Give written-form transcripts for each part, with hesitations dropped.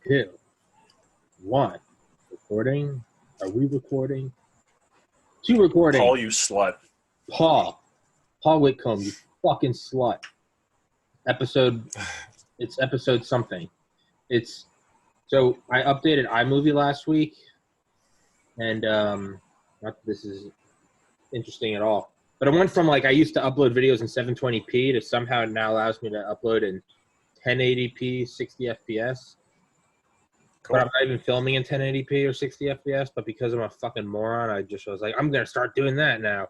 2, 1. Recording? Are we recording? 2 recording. Paul, you slut. Paul Whitcomb, you fucking slut. It's episode something. So I updated iMovie last week, and not that this is interesting at all, but I went from I used to upload videos in 720p to somehow it now allows me to upload in 1080p, 60 FPS. Cool. But I'm not even filming in 1080p or 60 FPS, but because I'm a fucking moron, I was like, I'm going to start doing that now.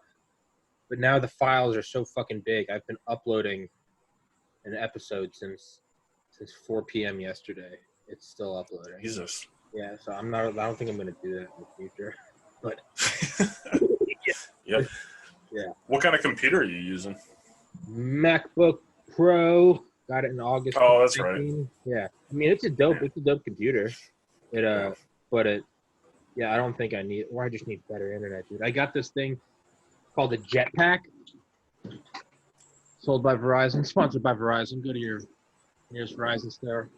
But now the files are so fucking big. I've been uploading an episode since 4 p.m. yesterday. It's still uploading. Jesus. Yeah, so I don't think I'm going to do that in the future. But Yep. Yeah. What kind of computer are you using? MacBook Pro. Got it in August. Oh, that's 2019. right. Yeah. I mean, it's a dope computer. I don't think I need, or I just need better internet, dude. I got this thing called a Jetpack, sold by Verizon, sponsored by Verizon. Go to your nearest Verizon store.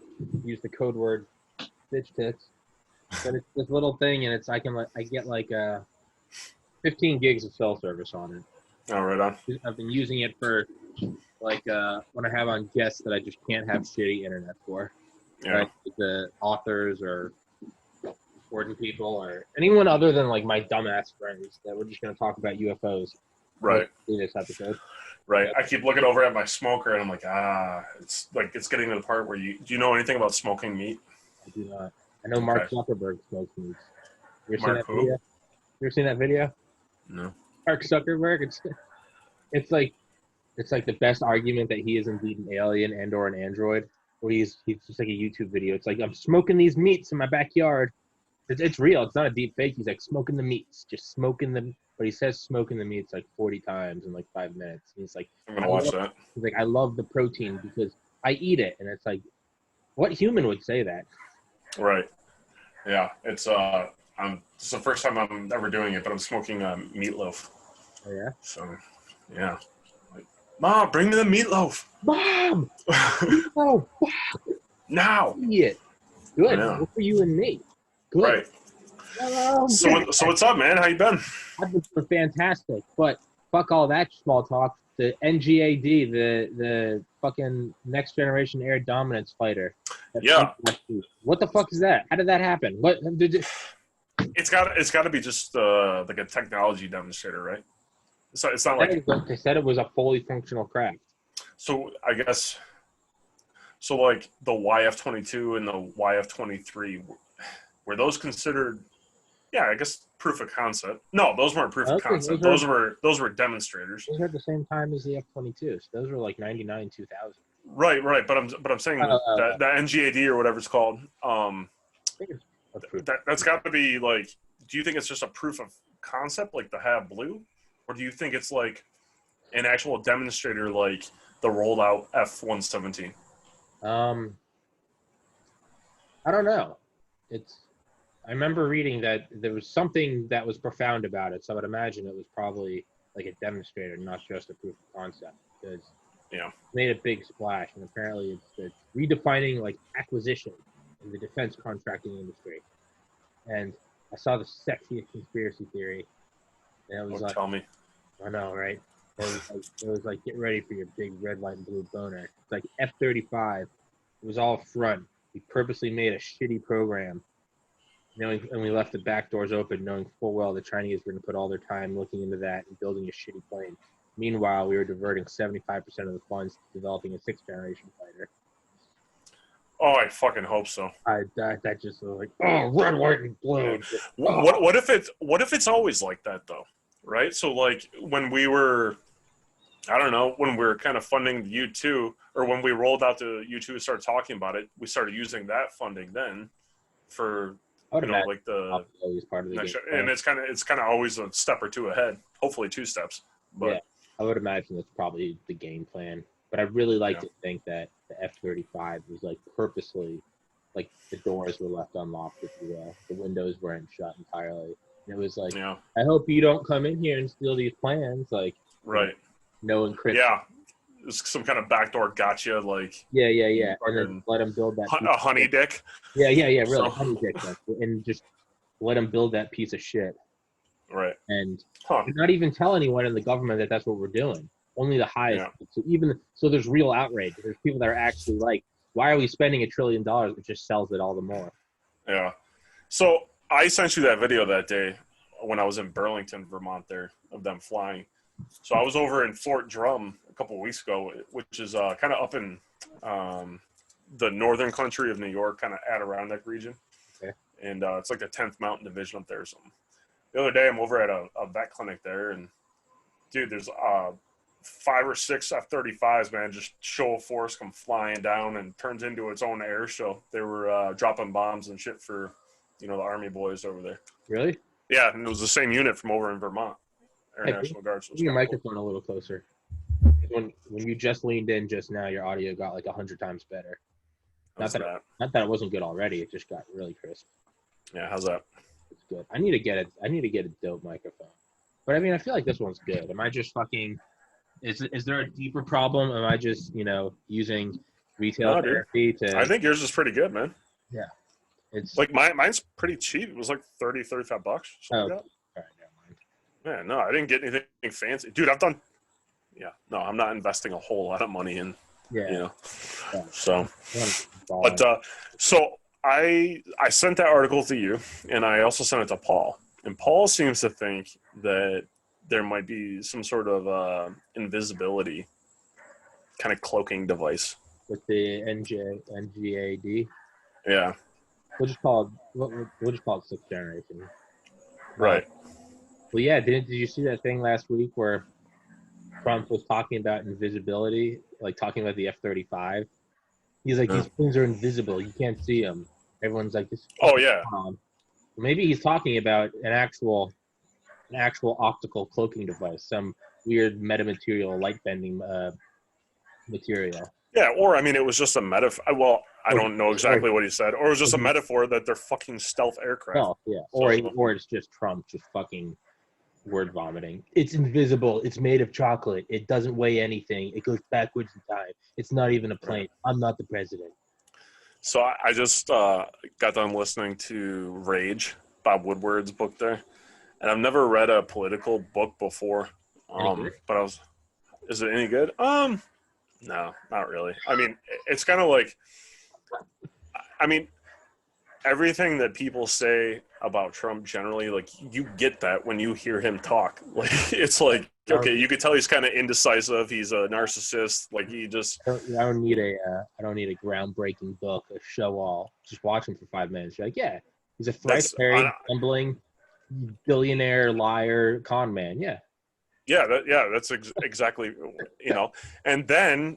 Use the code word bitch tits. But it's this little thing, and I get 15 gigs of cell service on it. Oh, right on. I've been using it for when I have on guests that I just can't have shitty internet for. Yeah. Like the authors or important people or anyone other than my dumbass friends that we're just going to talk about UFOs. Right. In this episode. Right. I keep looking over at my smoker and I'm like, it's getting to the part where do you know anything about smoking meat? I do not. I know Mark Zuckerberg smokes meat. You Mark ever seen that video? No. Mark Zuckerberg. It's like the best argument that he is indeed an alien and or an android. Where he's just like a YouTube video. It's like, I'm smoking these meats in my backyard. It's real. It's not a deep fake. He's like smoking the meats, just smoking them. But he says smoking the meats 40 times in 5 minutes. And he's like, I'm gonna watch that. He's like, I love the protein because I eat it. And it's like, what human would say that? Right. Yeah. It's the first time I'm ever doing it, but I'm smoking meatloaf. Oh yeah. So, yeah. Mom, bring me the meatloaf. Mom! Meatloaf! Now! Yeah. Good. Yeah. Good for you and me. Good. Right. So what's up, man? How you been? I've been fantastic, but fuck all that small talk. The NGAD, the fucking next generation air dominance fighter. Yeah. What the fuck is that? How did that happen? What did it? It's got to be just a technology demonstrator, right? It's not like they said it was a fully functional craft. So I guess the YF-22 and the YF-23 were those considered? Yeah, I guess proof of concept. No, those weren't proof of concept. Those were demonstrators. Those were at the same time as the F-22. So those were 99, 2000. Right. But I'm saying that NGAD or whatever it's called. That's got to be do you think it's just a proof of concept like the Have Blue, or do you think it's an actual demonstrator like the rolled out F-117? I don't know. I remember reading that there was something that was profound about it, so I would imagine it was probably a demonstrator, not just a proof of concept, because it made a big splash, and apparently it's redefining acquisition in the defense contracting industry. And I saw the sexiest conspiracy theory, and it was tell me. I know, right? It was get ready for your big red, white, and blue boner. It's F-35. It was all front. We purposely made a shitty program, and we left the back doors open, knowing full well the Chinese were going to put all their time looking into that and building a shitty plane. Meanwhile, we were diverting 75% of the funds to developing a 6th-generation fighter. Oh, I fucking hope so. That just was red, white, and blue. What if it's always like that though, right? So when we were, I don't know, when we were kind of funding the U2, or when we rolled out the U2 and started talking about it, we started using that funding then for the part of the next, game. and it's kind of always a step or two ahead, hopefully 2 steps. But yeah, I would imagine that's probably the game plan. But I really like to think that the F-35 was purposely, the doors were left unlocked, if you will. The windows weren't shut entirely. And it was I hope you don't come in here and steal these plans. Right. No encryption. Yeah. some kind of backdoor gotcha, like yeah, and then let him build that a honey dick. Yeah, really, so. Honey dick, and just let him build that piece of shit. Right. And not even tell anyone in the government that that's what we're doing. Only the highest. Yeah. So there's real outrage. There's people that are actually like, why are we spending $1 trillion? It just sells it all the more. Yeah. So I sent you that video that day when I was in Burlington, Vermont, there of them flying. So I was over in Fort Drum a couple of weeks ago, which is kind of up in the northern country of New York, kind of Adirondack region. Okay. And it's like the 10th Mountain Division up there or something. The other day I'm over at a vet clinic there, and dude, there's 5 or 6 F-35s, man, just show of force come flying down and turns into its own air show. They were dropping bombs and shit for, the Army boys over there. Really? Yeah, and it was the same unit from over in Vermont. Air National Guard. So your microphone a little closer. When you just leaned in just now, your audio got like 100 times better. Not that it wasn't good already. It just got really crisp. Yeah, how's that? It's good. I need to get a dope microphone. But I mean, I feel like this one's good. Am I just fucking? Is there a deeper problem? Am I just using retail therapy to? I think yours is pretty good, man. Yeah, it's like mine's pretty cheap. It was like $35. Like that. All right, never mind. Man, no, I didn't get anything fancy, dude. I'm not investing a whole lot of money in. Yeah. So, but so I sent that article to you, and I also sent it to Paul. And Paul seems to think that there might be some sort of invisibility kind of cloaking device with the NGAD. Yeah, we'll just call it sixth generation. Right. Well, yeah. Did you see that thing last week where Trump was talking about invisibility, like talking about the F-35? He's like, these things are invisible. You can't see them. Everyone's like, this. Oh yeah. Maybe he's talking about an actual optical cloaking device, some weird metamaterial, light bending material. Yeah, or I mean, it was just a metaphor. Well, I don't know exactly what he said, or it was just a metaphor that they're fucking stealth aircraft. Oh yeah, or it's just Trump just fucking word vomiting. It's invisible. It's made of chocolate. It doesn't weigh anything. It goes backwards in time. It's not even a plane. I'm not the president. So I just got done listening to Rage, Bob Woodward's book there, and I've never read a political book before. But is it any good? No, not really. I mean, it's kind of like, everything that people say about Trump generally, like, you get that when you hear him talk. Like, it's like, okay, you could tell he's kind of indecisive. He's a narcissist. Like, he just. I don't need a groundbreaking book, a show all. Just watch him for 5 minutes. You're like, yeah, he's a thrice married, stumbling billionaire, liar, con man. Yeah. Yeah, that's exactly, and then,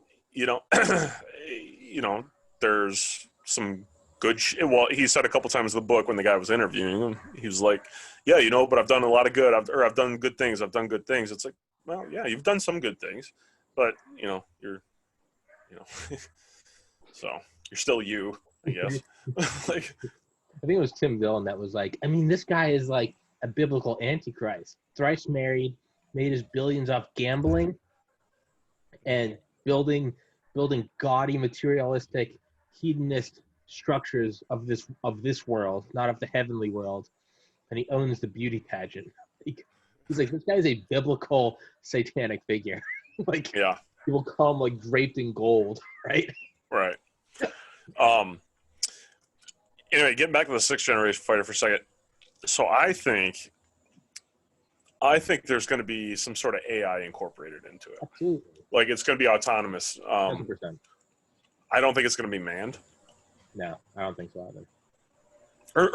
there's some good well, he said a couple times in the book when the guy was interviewing him, he was like, yeah, but I've done a lot of good, I've done good things. It's like, well, yeah, you've done some good things, but, you're, so you're still you, I guess. Like, I think it was Tim Dillon that was like, this guy is like a biblical antichrist, thrice married, made his billions off gambling and building gaudy, materialistic, hedonist structures of this world, not of the heavenly world, and he owns the beauty pageant. He's like, this guy's a biblical satanic figure. Like, yeah, he will come like draped in gold, right? Right. Anyway, getting back to the sixth generation fighter for a second. So I think there's going to be some sort of AI incorporated into it. Absolutely. Like, it's going to be autonomous. 100%. I don't think it's going to be manned. No, I don't think so either.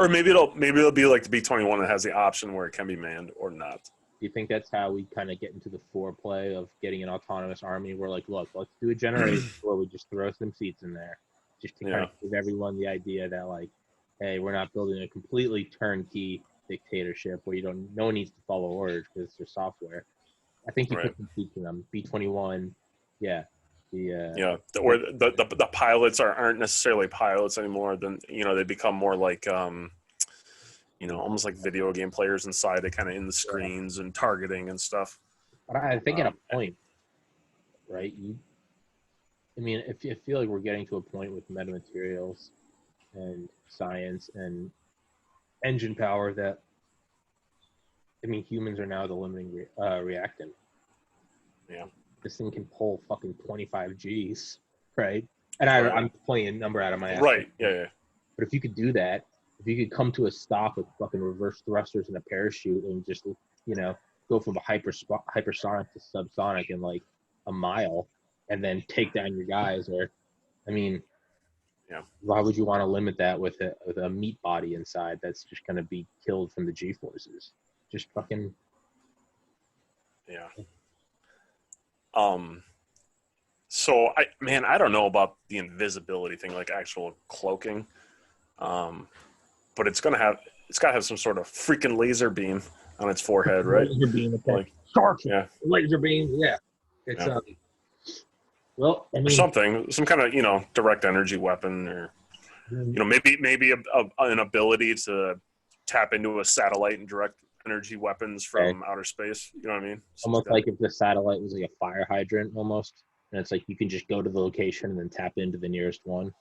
Or maybe it'll be like the B-21 that has the option where it can be manned or not. Do you think that's how we kind of get into the foreplay of getting an autonomous army? We're like, look, let's do a generation where we just throw some seats in there, just to kind of give everyone the idea that, like, hey, we're not building a completely turnkey dictatorship where no one needs to follow orders because it's just software. I think you put some seats in them. B-21, yeah. Or the pilots aren't necessarily pilots anymore. Then they become more like almost like video game players inside. They kind of in the screens and targeting and stuff. But I think at a point, right? I mean, I feel like we're getting to a point with metamaterials and science and engine power that, I mean, humans are now the limiting reactant. Yeah. This thing can pull fucking 25 Gs, right? And I'm pulling a number out of my ass. Right, yeah. But if you could do that, if you could come to a stop with fucking reverse thrusters and a parachute and just, you know, go from a hypersonic to subsonic in like a mile and then take down your guys, or, I mean, yeah, why would you want to limit that with a meat body inside that's just going to be killed from the G-forces? Just fucking... Yeah. So I don't know about the invisibility thing, like actual cloaking. But it's got to have some sort of freaking laser beam on its forehead, right? Laser beam, like, yeah. Laser beam, yeah. It's well, I mean, something, some kind of, you know, direct energy weapon, or you know, maybe an ability to tap into a satellite and direct energy weapons from outer space. You know what I mean? Almost like if the satellite was like a fire hydrant, almost, and it's like you can just go to the location and then tap into the nearest one.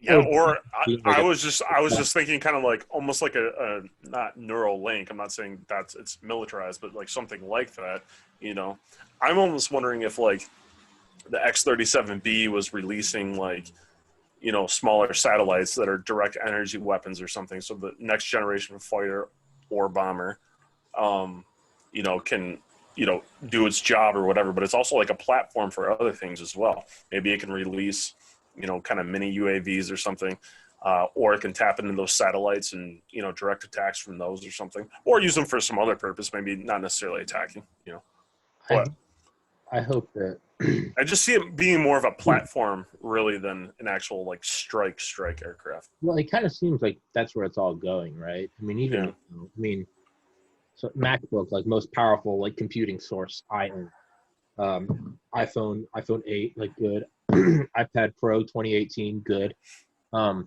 Yeah, or I was just thinking kind of like almost like a not neural link. I'm not saying it's militarized, but like something like that. You know, I'm almost wondering if like the X-37B was releasing like, you know, smaller satellites that are direct energy weapons or something. So the next generation of fighter or bomber, you know, can, you know, do its job or whatever. But it's also like a platform for other things as well. Maybe it can release, you know, kind of mini UAVs or something, or it can tap into those satellites and, you know, direct attacks from those or something, or use them for some other purpose, maybe not necessarily attacking, you know. But I hope that I just see it being more of a platform really than an actual like strike aircraft. Well, it kind of seems like that's where it's all going, right? I mean, even so MacBook, like most powerful like computing source I own. iPhone 8, like good. iPad Pro 2018, good. But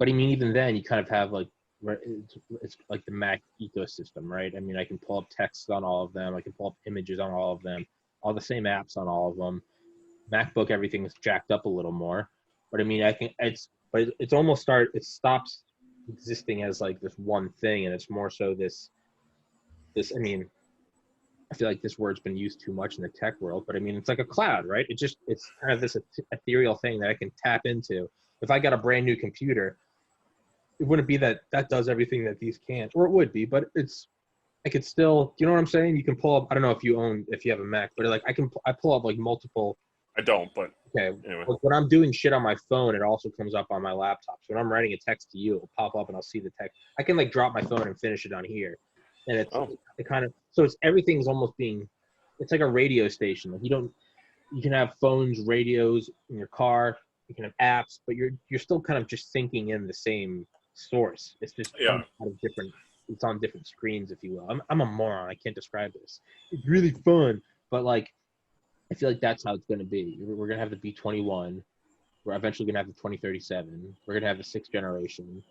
I mean, even then, you kind of have like it's like the Mac ecosystem, right? I mean, I can pull up text on all of them. I can pull up images on all of them. All the same apps on all of them. MacBook, everything is jacked up a little more. But I mean, it's almost it stops existing as like this one thing, and it's more so this. I mean, I feel like this word's been used too much in the tech world, but I mean, it's like a cloud, right? It's kind of this ethereal thing that I can tap into. If I got a brand new computer, it wouldn't be that does everything that these can't, or it would be, but I could still, you know what I'm saying? You can pull up, I don't know if you have a Mac, but like I pull up like multiple. I don't, but okay. Anyway. When I'm doing shit on my phone, it also comes up on my laptop. So when I'm writing a text to you, it'll pop up and I'll see the text. I can like drop my phone and finish it on here. And it kind of, so everything's almost it's like a radio station. Like you can have phones, radios in your car, you can have apps, but you're still kind of just syncing in the same source. It's just it's on different screens, if you will. I'm a moron. I can't describe this. It's really fun, but like, I feel like that's how it's going to be. We're going to have the B-21. We're eventually going to have the 2037. We're going to have the 6th generation.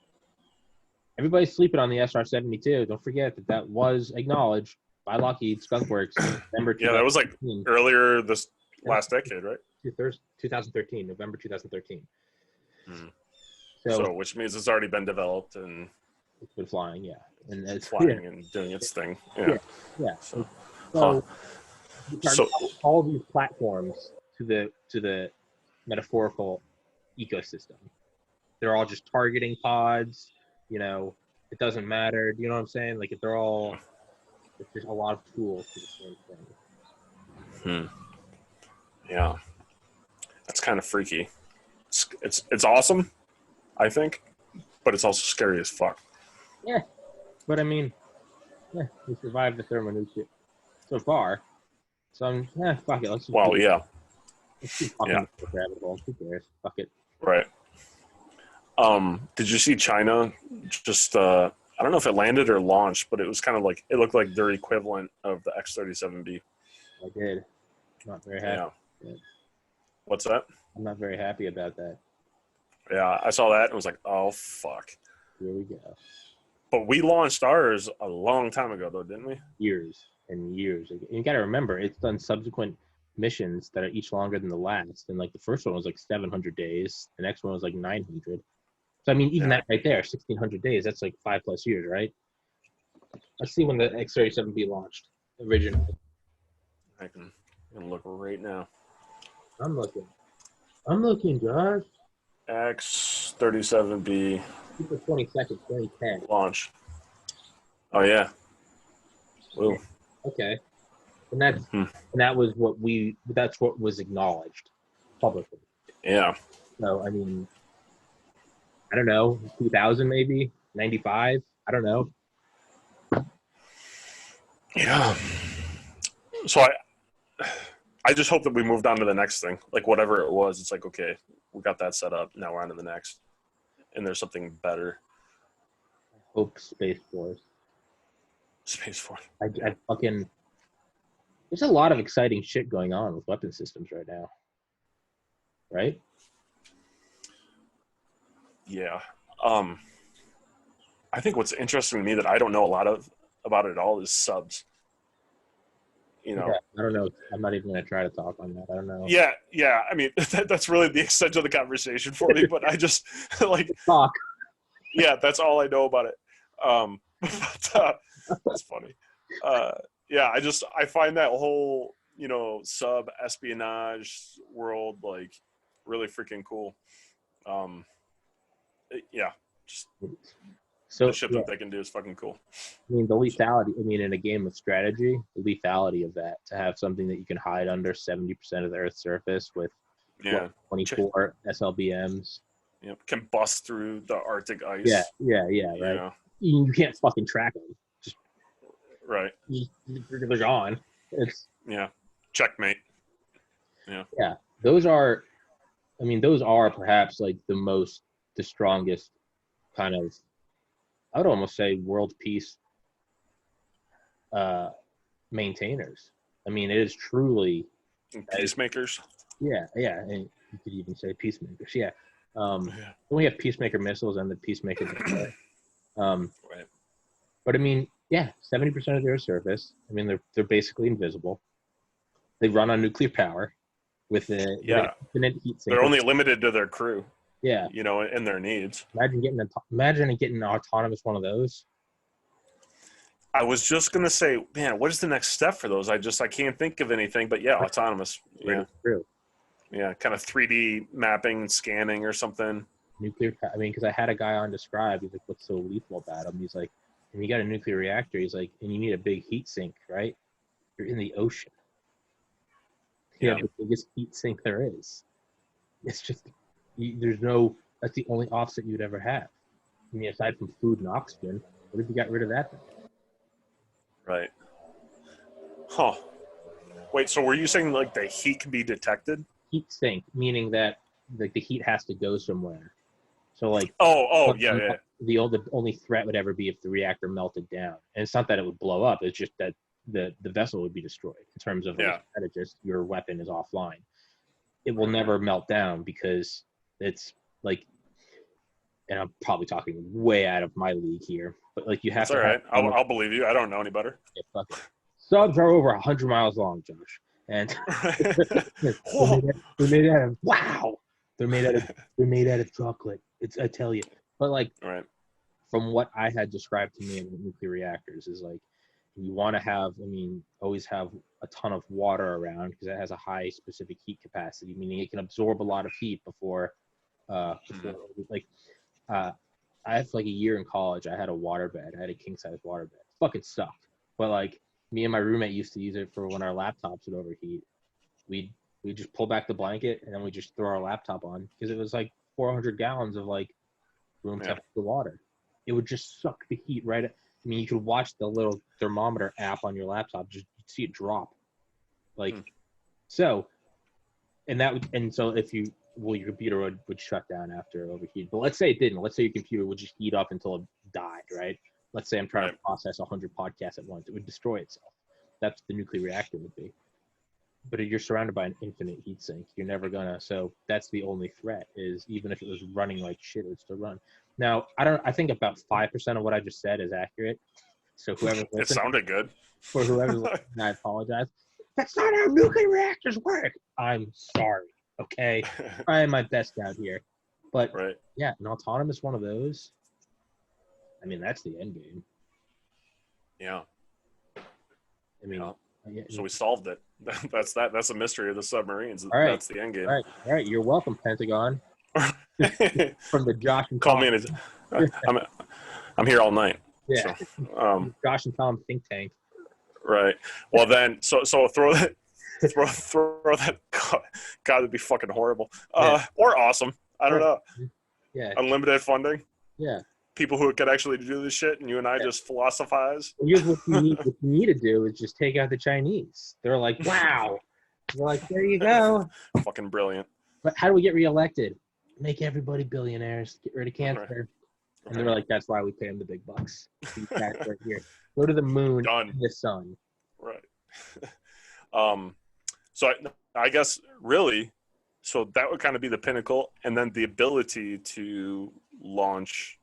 Everybody's sleeping on the SR-72. Don't forget that was acknowledged by Lockheed Skunk Works. November that was like earlier this last decade, right? 2013, November 2013. So which means it's already been developed and it's been flying, yeah. And it's flying and doing its thing. Yeah. So all these platforms to the metaphorical ecosystem. They're all just targeting pods. You know, it doesn't matter. You know what I'm saying? Like, if they're all, it's just a lot of tools to the same thing. Yeah, that's kind of freaky. It's awesome, I think, but it's also scary as fuck. Yeah, but I mean, we survived the thermonuclear so far. So fuck it. Let's keep fucking rabbit hole. Who cares? Fuck it. Right. Did you see China just I don't know if it landed or launched, but it was kind of like, it looked like their equivalent of the X-37B. I did. I'm not very happy. Yeah. What's that? I'm not very happy about that. Yeah, I saw that and was like, oh fuck. Here we go. But we launched ours a long time ago though, didn't we? Years and years. And you got to remember, it's done subsequent missions that are each longer than the last. And like the first one was like 700 days. The next one was like 900. So I mean, even that right there, 1,600 days. That's like 5+ years, right? Let's see when the X-37B launched originally. I can look right now. I'm looking, Josh. X-37B. April 22nd, 2010. Launch. Oh yeah. Whoa. Okay. And that was that's what was acknowledged publicly. Yeah. So I mean, I don't know, 2000 maybe, 95. I don't know. Yeah. So I just hope that we moved on to the next thing. Like whatever it was, it's like, okay, we got that set up. Now we're on to the next. And there's something better. Hope Space Force. Space Force. I fucking. There's a lot of exciting shit going on with weapon systems right now. Right? Yeah. I think what's interesting to me that I don't know a lot about it at all is subs. You know, I don't know. I'm not even going to try to talk on that. I don't know. Yeah. I mean, that's really the extent of the conversation for me. But I just like talk. Yeah, that's all I know about it. But that's funny. Yeah, I find that whole sub espionage world like really freaking cool. Yeah, just so the shit that they can do is fucking cool. I mean, the lethality. I mean, in a game of strategy, the lethality of that to have something that you can hide under 70% of the Earth's surface with 24 SLBMs. Yep, can bust through the Arctic ice. Yeah, right. You can't fucking track them. Just right. They're gone. It's checkmate. Yeah. Those are perhaps like the strongest kind of, I would almost say, world peace maintainers. I mean, it is truly peacemakers. Yeah, and you could even say peacemakers. Yeah. We have peacemaker missiles and the peacemaker. Right. But I mean, 70% of their surface. I mean, they're basically invisible. They run on nuclear power with infinite heat sink. They're only limited to their crew. Yeah. And their needs. Imagine getting an autonomous one of those. I was just gonna say, man, what is the next step for those? I can't think of anything, but autonomous. Yeah. True. Yeah, kind of 3D mapping, scanning, or something. Nuclear. I mean, because I had a guy on Describe. He's like, "What's so lethal about him?" He's like, "When you got a nuclear reactor, he's like, and you need a big heat sink, right? You're in the ocean. You have the biggest heat sink there is. It's just that's the only offset you'd ever have. I mean, aside from food and oxygen, what if you got rid of that thing? Right. Huh. Wait, so were you saying like the heat can be detected? Heat sink, meaning that like the heat has to go somewhere. So like the only threat would ever be if the reactor melted down. And it's not that it would blow up, it's just that the vessel would be destroyed in terms of strategist, your weapon is offline. It will never melt down because it's like, and I'm probably talking way out of my league here, but like you have to. All right. I'll believe you. I don't know any better. Yeah, fuck it. Subs are over 100 miles long, Josh, and they're made out of They're made out of chocolate. I tell you. But like, from what I had described to me in nuclear reactors is like, you want to always have a ton of water around because it has a high specific heat capacity, meaning it can absorb a lot of heat before I have like a year in college, I had a waterbed. I had a king size waterbed. It fucking sucked. But like me and my roommate used to use it for when our laptops would overheat. We'd just pull back the blanket and then we just throw our laptop on because it was like 400 gallons of like room temperature water. It would just suck the heat right. I mean, you could watch the little thermometer app on your laptop, just see it drop. So if your computer would shut down after it overheated. But let's say it didn't. Let's say your computer would just heat up until it died, right? Let's say I'm trying to process 100 podcasts at once. It would destroy itself. That's what the nuclear reactor would be. But if you're surrounded by an infinite heat sink, you're never gonna. So that's the only threat is even if it was running like shit, it would still run. Now, I think about 5% of what I just said is accurate. So whoever listened, it sounded good. For whoever listened, I apologize. That's not how nuclear reactors work. I'm sorry. Okay, trying my best out here, but yeah, an autonomous one of those. I mean, that's the end game. Yeah. I mean, so we solved it. That's a mystery of the submarines. All right. That's the end game. All right. You're welcome, Pentagon. From the Josh and Call Tom. me. I'm here all night. Yeah. So, Josh and Tom think tank. Right. Well, then, so throw that. Throw that. God, that'd be fucking horrible. Or awesome. I don't know. Yeah. Unlimited funding. Yeah. People who could actually do this shit, and you and I just philosophize. Here's what you need to do is just take out the Chinese. They're like, wow. They're like, there you go. Fucking brilliant. But how do we get reelected? Make everybody billionaires. Get rid of cancer. Right. And they were like, that's why we pay them the big bucks. These guys right here. Go to the moon and the sun. Right. So I guess really, so that would kind of be the pinnacle, and then the ability to launch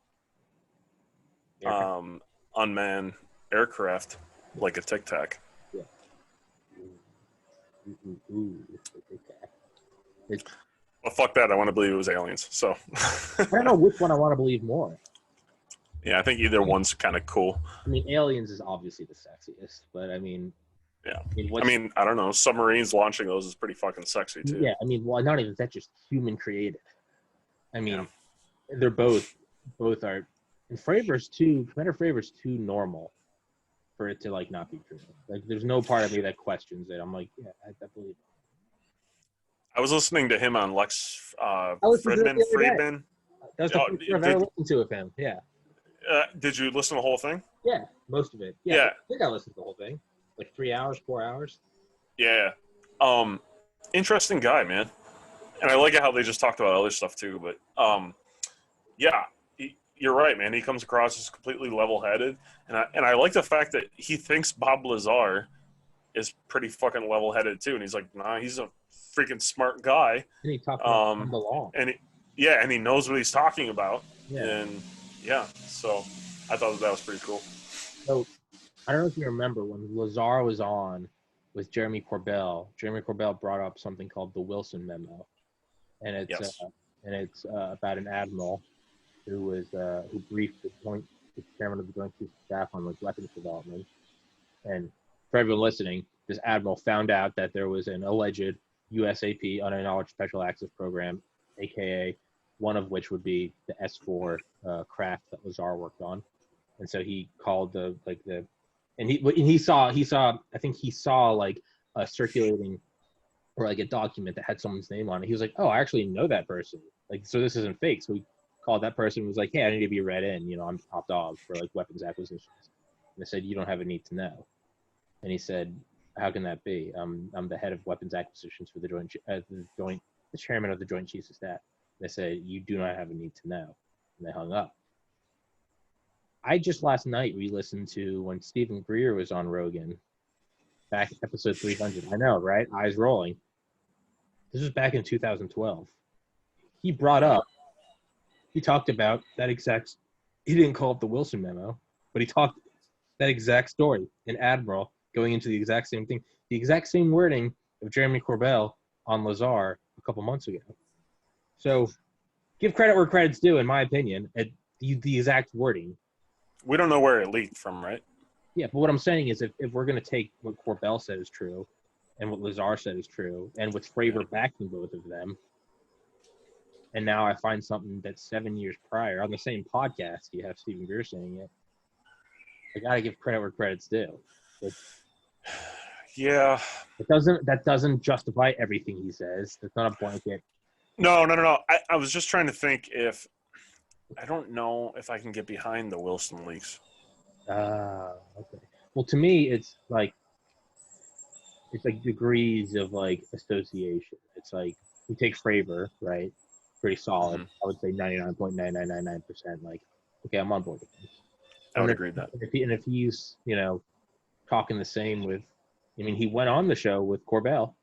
unmanned aircraft like a Tic Tac. Yeah. Well, fuck that. I want to believe it was aliens. So I don't know which one I want to believe more. Yeah, I think either one's kind of cool. I mean, aliens is obviously the sexiest, but I mean, yeah. I mean, I don't know. Submarines launching those is pretty fucking sexy too. Yeah, I mean, well, not even that, just human created. I mean, they're both are. And Fravors too. Commander Fravors too normal for it to like not be true. Like, there's no part of me that questions it. I'm like, yeah, I believe it. I was listening to him on Lex Friedman. That was the first I've ever listened to of him. Yeah. Did you listen to the whole thing? Yeah, most of it. Yeah. I think I listened to the whole thing. Like 3 hours, 4 hours. Yeah. Interesting guy, man. And I like how they just talked about other stuff too. But yeah, you're right, man. He comes across as completely level-headed, and I like the fact that he thinks Bob Lazar is pretty fucking level-headed too. And he's like, nah, he's a freaking smart guy. And he talked about the law. And he knows what he's talking about. Yeah. And yeah, so I thought that was pretty cool. So I don't know if you remember when Lazar was on with Jeremy Corbell. Jeremy Corbell brought up something called the Wilson Memo, and it's about an admiral who briefed the chairman of the Joint Chiefs of Staff on like weapons development. And for everyone listening, this admiral found out that there was an alleged USAP, Unacknowledged Special Access Program, aka one of which would be the S4 craft that Lazar worked on. And so he called he saw I think he saw like a circulating or like a document that had someone's name on it. He was like, oh, I actually know that person. Like, so this isn't fake. So he called that person and was like, hey, I need to be read in. You know, I'm top dog for like weapons acquisitions. And they said, you don't have a need to know. And he said, how can that be? I'm the head of weapons acquisitions for the chairman of the Joint Chiefs of Staff. They said, you do not have a need to know. And they hung up. I just last night re-listened to when Stephen Greer was on Rogan, back episode 300. I know, right? Eyes rolling. This was back in 2012. He talked about that exact, he didn't call it the Wilson Memo, but he talked that exact story, an admiral going into the exact same thing, the exact same wording of Jeremy Corbell on Lazar a couple months ago. So give credit where credit's due, in my opinion, at the exact wording. We don't know where it leaked from, right? Yeah, but what I'm saying is if we're going to take what Corbell said is true and what Lazar said is true and with Fravor backing both of them, and now I find something that's 7 years prior on the same podcast, you have Stephen Greer saying it, I got to give credit where credit's due. That doesn't justify everything he says. That's not a blanket. No. I was just trying to think if I don't know if I can get behind the Wilson leaks. Okay. Well, to me, it's like degrees of like association. It's like we take Fravor, right? Pretty solid. I would say 99.9999%. Like, okay, I'm on board with him. I would agree with that. If he's, talking the same with, he went on the show with Corbell,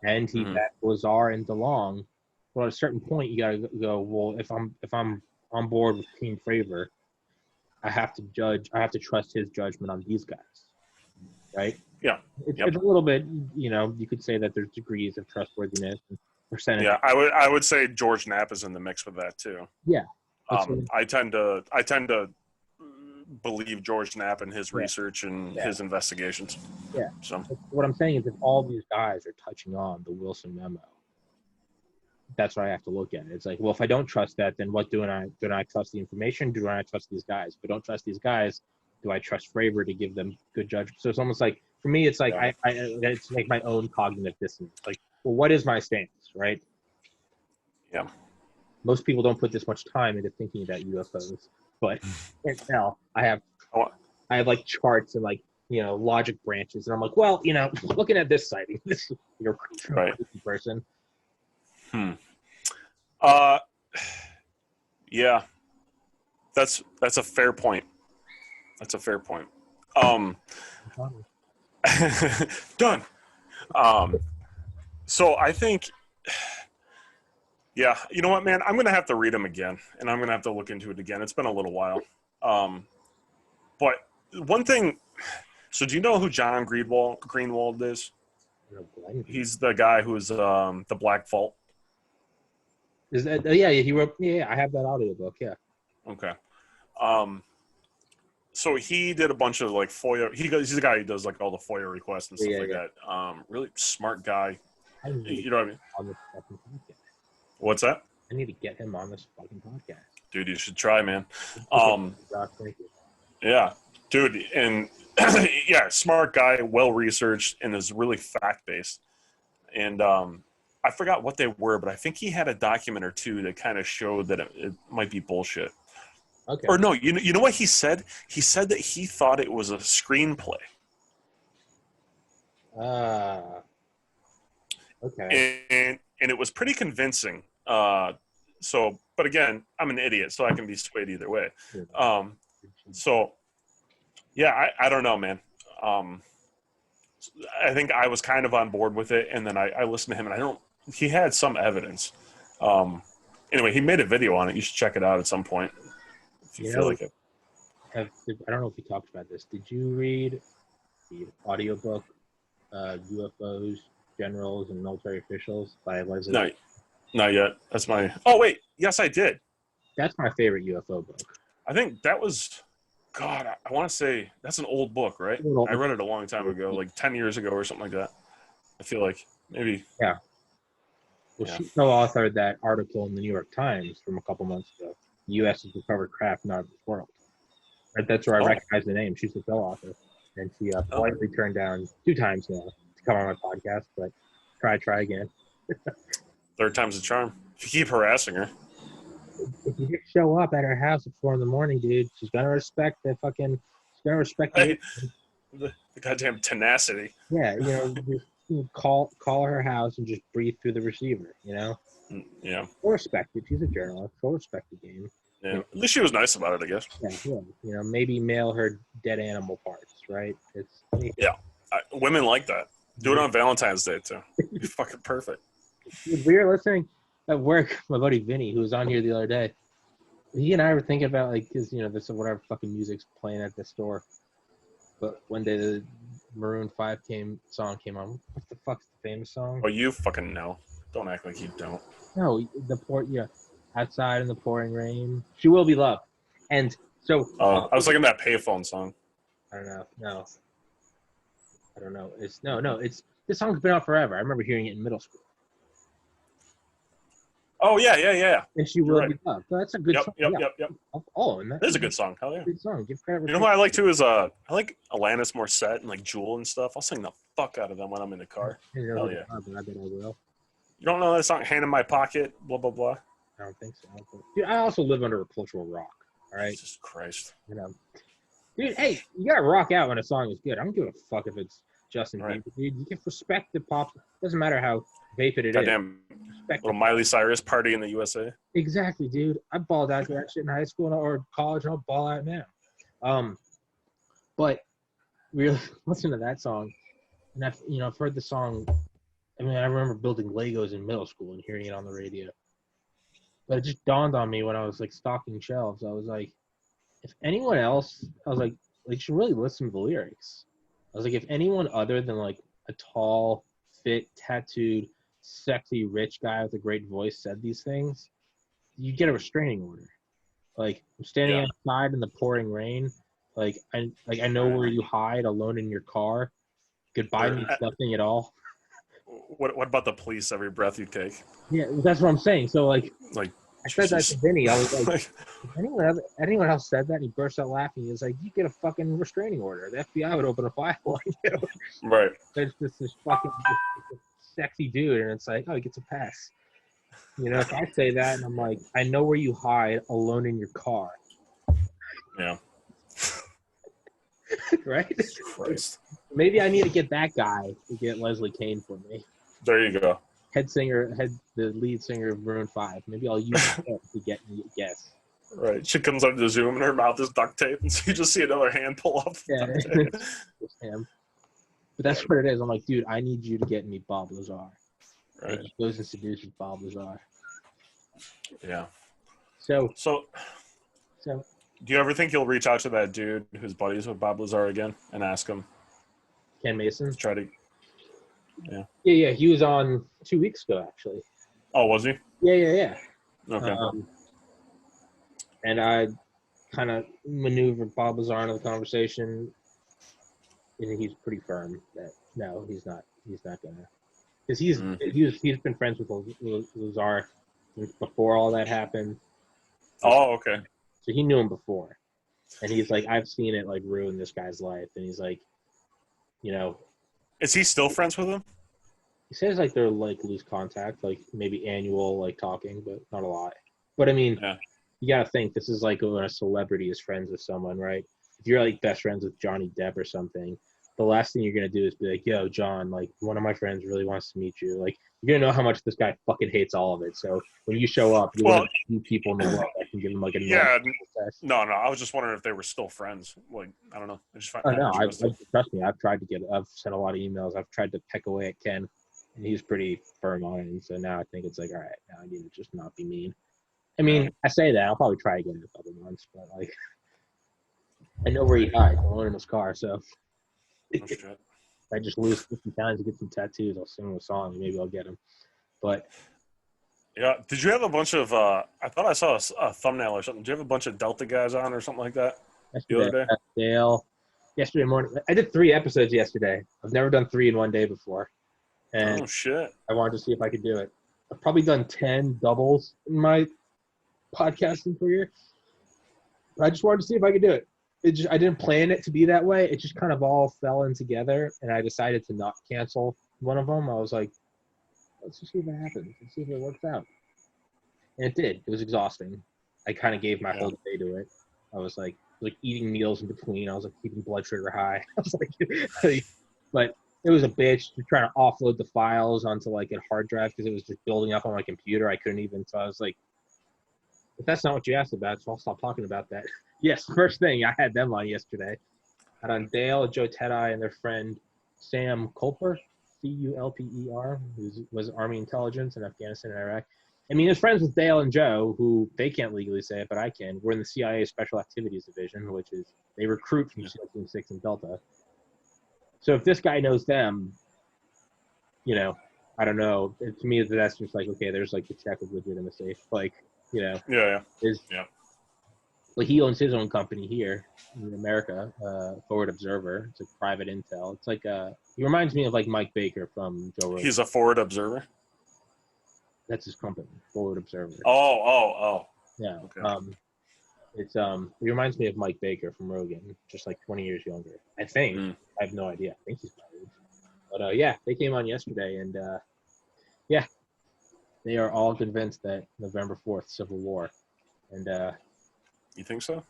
and he backed Lazar and DeLong. Well, at a certain point, you gotta go, well, if I'm on board with Team Fravor, I have to trust his judgment on these guys, right? Yeah. It's a little bit, you could say that there's degrees of trustworthiness and percentage. Yeah, I would say George Knapp is in the mix with that too. Yeah. I tend to believe George Knapp and his research and his investigations. Yeah. So what I'm saying is, if all these guys are touching on the Wilson memo, that's what I have to look at. It's like, well, if I don't trust that, then what do I trust the information? Do I trust these guys? If I don't trust these guys, do I trust Fravor to give them good judgment? So it's almost like, for me, it's like I it's make my own cognitive dissonance. Like, well, what is my stance, right? Yeah. Most people don't put this much time into thinking about UFOs, but I have like charts and like logic branches, and I'm like, well, looking at this sighting, this you're a crazy person. Yeah, that's a fair point. That's a fair point. Done. So I think, yeah, you know what, man? I'm going to have to read them again, and I'm going to have to look into it again. It's been a little while. But one thing, so do you know who John Greenwald is? He's the guy who's the Black Vault. Is that he wrote? Yeah, I have that audiobook. Yeah. Okay. So he did a bunch of like FOIA. He's the guy who does like all the FOIA requests and stuff that. Really smart guy. You know what I mean? On this fucking podcast. What's that? I need to get him on this fucking podcast. Dude, you should try, man. Thank you. Yeah, dude, and yeah, smart guy, well researched, and is really fact based. And I forgot what they were, but I think he had a document or two that kind of showed that it might be bullshit. Okay. Or no, you know what he said? He said that he thought it was a screenplay. Okay. And it was pretty convincing. So, but again, I'm an idiot, so I can be swayed either way. So, yeah, I don't know, man. I think I was kind of on board with it, and then I listened to him, and he had some evidence. Anyway, he made a video on it. You should check it out at some point if you feel like it. I don't know if we talked about this. Did you read the audiobook, UFOs, Generals, and Military Officials by Leslie? No, not yet. That's my... Oh, wait. Yes, I did. That's my favorite UFO book. I think that was... God, I want to say that's an old book, right? I read it a long time ago, like 10 years ago or something like that. I feel like maybe. Yeah. Well, she co-authored that article in the New York Times from a couple months ago. The U.S. has recovered craft not of this world. Right, that's where I recognize the name. She's the co-author. And she politely turned down 2 times now to come on my podcast, but try again. Third time's a charm. If you keep harassing her. If you just show up at her house at 4 a.m, dude, she's gonna respect the fucking. She's gonna respect the goddamn tenacity. Yeah, just call her house and just breathe through the receiver. Yeah. She'll respect it. She's a journalist. She'll respect the game. Yeah. At least she was nice about it, I guess. Yeah. Maybe mail her dead animal parts. Right. Yeah. Women like that. Do it on Valentine's Day too. It'd be fucking perfect. We were listening at work. My buddy Vinny, who was on here the other day, he and I were thinking about because this is whatever fucking music's playing at the store. But one day the Maroon 5 song came on. What the fuck's the famous song? Oh, you fucking know. Don't act like you don't. No, outside in the pouring rain. She will be loved. And so. I was thinking that payphone song. I don't know. No. I don't know. It's this song's been out forever. I remember hearing it in middle school. Oh yeah. And she will be loved. So that's a good song. Yep. And that's a good song. Hell yeah. Good song. Give credit. You know who I like too is I like Alanis Morissette and like Jewel and stuff. I'll sing the fuck out of them when I'm in the car. Hell yeah. I bet I will. You don't know that song, Hand in My Pocket, blah blah blah? I don't think so. Dude, I also live under a cultural rock. All right. Jesus Christ. Dude, hey, you gotta rock out when a song is good. I don't give a fuck if it's Justin Bieber, dude. You can respect the pop. Doesn't matter how vapid it Goddamn little Miley Cyrus Party in the USA. Exactly, dude. I balled out to that shit in high school or college, and I'll ball out now. But really listen to that song, and I've heard the song. I mean, I remember building Legos in middle school and hearing it on the radio. But it just dawned on me when I was like stocking shelves. I was like, if anyone else, I was like, you should really listen to the lyrics. I was like, if anyone other than like a tall, fit, tattooed, sexy, rich guy with a great voice said these things, you get a restraining order. Like, I'm standing outside in the pouring rain. Like I know where you hide alone in your car. Goodbye means nothing at all. What about the police? Every breath you take. Yeah, that's what I'm saying. So like I said that to Vinny. I was like, if anyone else said that, and he burst out laughing. He was like, you get a fucking restraining order. The FBI would open a file on you. Right. There's this fucking sexy dude, and it's like, oh, he gets a pass. You know, if I say that, and I'm like, I know where you hide alone in your car. Yeah. Right? Christ. Maybe I need to get that guy to get Leslie Kane for me. There you go. The lead singer of Maroon 5. Maybe I'll use him to get me a guess. Right. She comes up to Zoom and her mouth is duct tape, and so you just see another hand pull off the duct tape. It's him. But that's what it is. I'm like, dude, I need you to get me Bob Lazar. Right. And he goes and seduces Bob Lazar. Yeah. So do you ever think you'll reach out to that dude who's buddies with Bob Lazar again and ask him? Ken Mason? Try to. Yeah. Yeah. He was on 2 weeks ago, actually. Oh, was he? Yeah. Okay. And I kind of maneuvered Bob Lazar into the conversation, and he's pretty firm that no, he's not gonna, because he's been friends with Lazar since before all that happened. Oh, okay. So he knew him before, and he's like, I've seen it like ruin this guy's life, and he's like, you know, is he still friends with him? He says like they're like lose contact, like maybe annual like talking, but not a lot. But I mean, you gotta think this is like when a celebrity is friends with someone, right? If you're like best friends with Johnny Depp or something, the last thing you're gonna do is be like, yo, John, like one of my friends really wants to meet you. Like you're gonna know how much this guy fucking hates all of it. So when you show up, you're one of the few people in the world that can give him like a No, I was just wondering if they were still friends. Like I don't know. I just find trust me, I've sent a lot of emails. I've tried to peck away at Ken, and he's pretty firm on it. And so now I think it's like, all right, now I need to just not be mean. I mean, I say that I'll probably try again in a couple months, but like I know where he hides. I'm alone in his car, so. If I just lose 50 pounds to get some tattoos, I'll sing him a song and maybe I'll get him. But yeah, did you have a bunch of? I thought I saw a thumbnail or something. Did you have a bunch of Delta guys on or something like that the other day? Dale, yesterday morning. I did 3 episodes yesterday. I've never done 3 in one day before, and shit! I wanted to see if I could do it. I've probably done 10 doubles in my podcasting career, but I just wanted to see if I could do it. I didn't plan it to be that way. It just kind of all fell in together, and I decided to not cancel one of them. I was like, let's just see if it happens. Let's see if it works out. And it did. It was exhausting. I kind of gave my whole day to it. I was like eating meals in between. I was like keeping blood sugar high. I was like, but it was a bitch to try to offload the files onto like a hard drive because it was just building up on my computer. I couldn't even. So I was like, if that's not what you asked about, so I'll stop talking about that. Yes, first thing, I had them on yesterday. I had on Dale, Joe Tedai, and their friend Sam Culper, Culper, who was Army intelligence in Afghanistan and Iraq. I mean, his friends with Dale and Joe, who they can't legally say it, but I can. We're in the CIA Special Activities Division, which is they recruit from SEAL Team 6 and Delta. So if this guy knows them, you know, I don't know. To me, that's just like, okay, there's like the check of legitimacy. Like, you know. Yeah. Well, he owns his own company here in America, Forward Observer. It's a private intel. It's like he reminds me of like Mike Baker from Joe Rogan. He's a Forward Observer? That's his company, Forward Observer. Oh. Yeah. Okay. He reminds me of Mike Baker from Rogan, just like 20 years younger. I think. I have no idea. I think he's my age. But yeah, they came on yesterday, and yeah, they are all convinced that November 4th, Civil War, and you think so?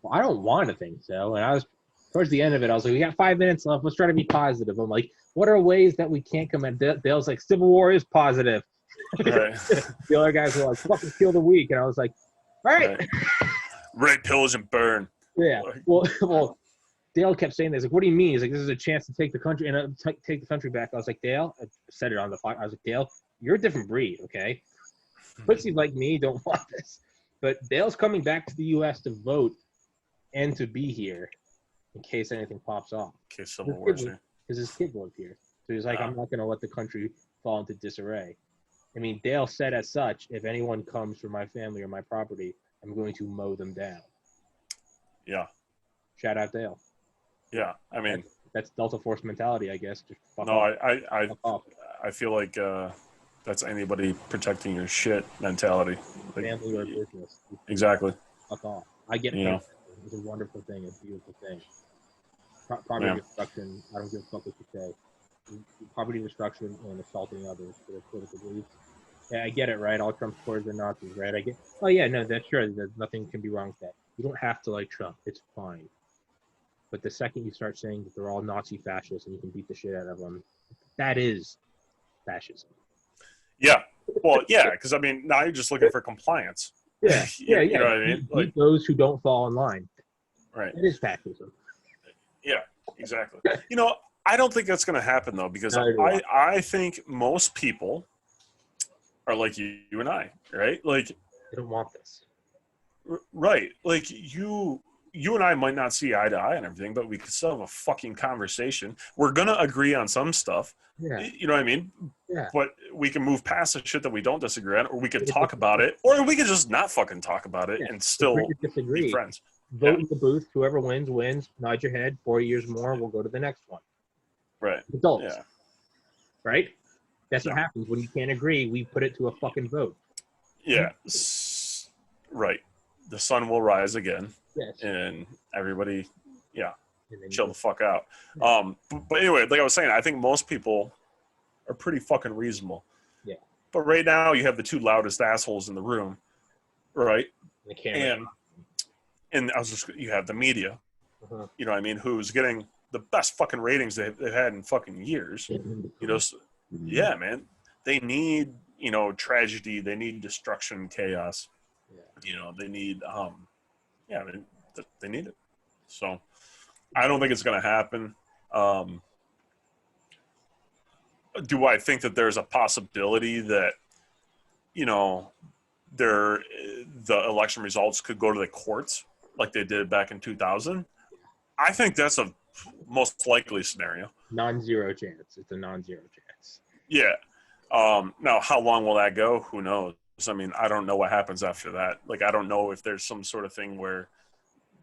Well, I don't want to think so. And I was towards the end of it, I was like, we got 5 minutes left. Let's try to be positive. I'm like, what are ways that we can't come in? Dale's like, Civil War is positive. Right. The other guys were like, fucking kill the week. And I was like, all right. Rape, pillage, and burn. Yeah. Well, Dale kept saying this. Like, what do you mean? He's like, this is a chance to take the country and take the country back. I was like, Dale, I said it on the podcast. I was like, Dale, you're a different breed, okay? Pussies like me don't want this. But Dale's coming back to the U.S. to vote and to be here. in case anything pops off. In case civil war. Because his kid lived here. So he's like, I'm not going to let the country fall into disarray. I mean, Dale said as such, if anyone comes for my family or my property, I'm going to mow them down. Yeah. Shout out Dale. Yeah, I mean... That's Delta Force mentality, I guess. Just fuck no, off. I feel like that's anybody protecting your shit mentality. Like, family or business. Exactly. Fuck off. I get it. It's a wonderful thing. It's a beautiful thing. Property destruction, I don't give a fuck what you say. Property destruction and assaulting others for their political beliefs. Yeah, I get it, right? All Trump supporters are Nazis, right? I get. Oh yeah, no, that's true. There's nothing can be wrong with that. You don't have to like Trump. It's fine. But the second you start saying that they're all Nazi fascists and you can beat the shit out of them, that is fascism. Yeah. Well, yeah, because I mean, now you're just looking for compliance. Yeah. You know what I mean? Like those who don't fall in line. Right. It is fascism. Yeah, exactly. I don't think that's going to happen though, because I think most people are like you and I, right? Like they don't want this. Right. Like you and I might not see eye to eye on everything, but we could still have a fucking conversation. We're going to agree on some stuff. Yeah. You know what I mean? Yeah. But we can move past the shit that we don't disagree on, or we could talk about it, or we could just not fucking talk about it and still be friends. Vote in the booth. Whoever wins. Nod your head. 4 years more, we'll go to the next one. Right. Adults. Yeah. Right? That's what happens. When you can't agree, we put it to a fucking vote. Yeah. Right. The sun will rise again. Yes. And everybody, chill the fuck out. Yeah. But anyway, like I was saying, I think most people are pretty fucking reasonable. Yeah. But right now, you have the two loudest assholes in the room, right? The camera. And you have the media, you know what I mean, who's getting the best fucking ratings they've had in fucking years. Yeah, man. They need, tragedy. They need destruction, chaos. Yeah. They need, they need it. So I don't think it's going to happen. Do I think that there's a possibility that, the election results could go to the courts like they did back in 2000? I think that's a most likely scenario. Non-zero chance. It's a non-zero chance. Yeah. Now, how long will that go? Who knows? I mean, I don't know what happens after that. Like, I don't know if there's some sort of thing where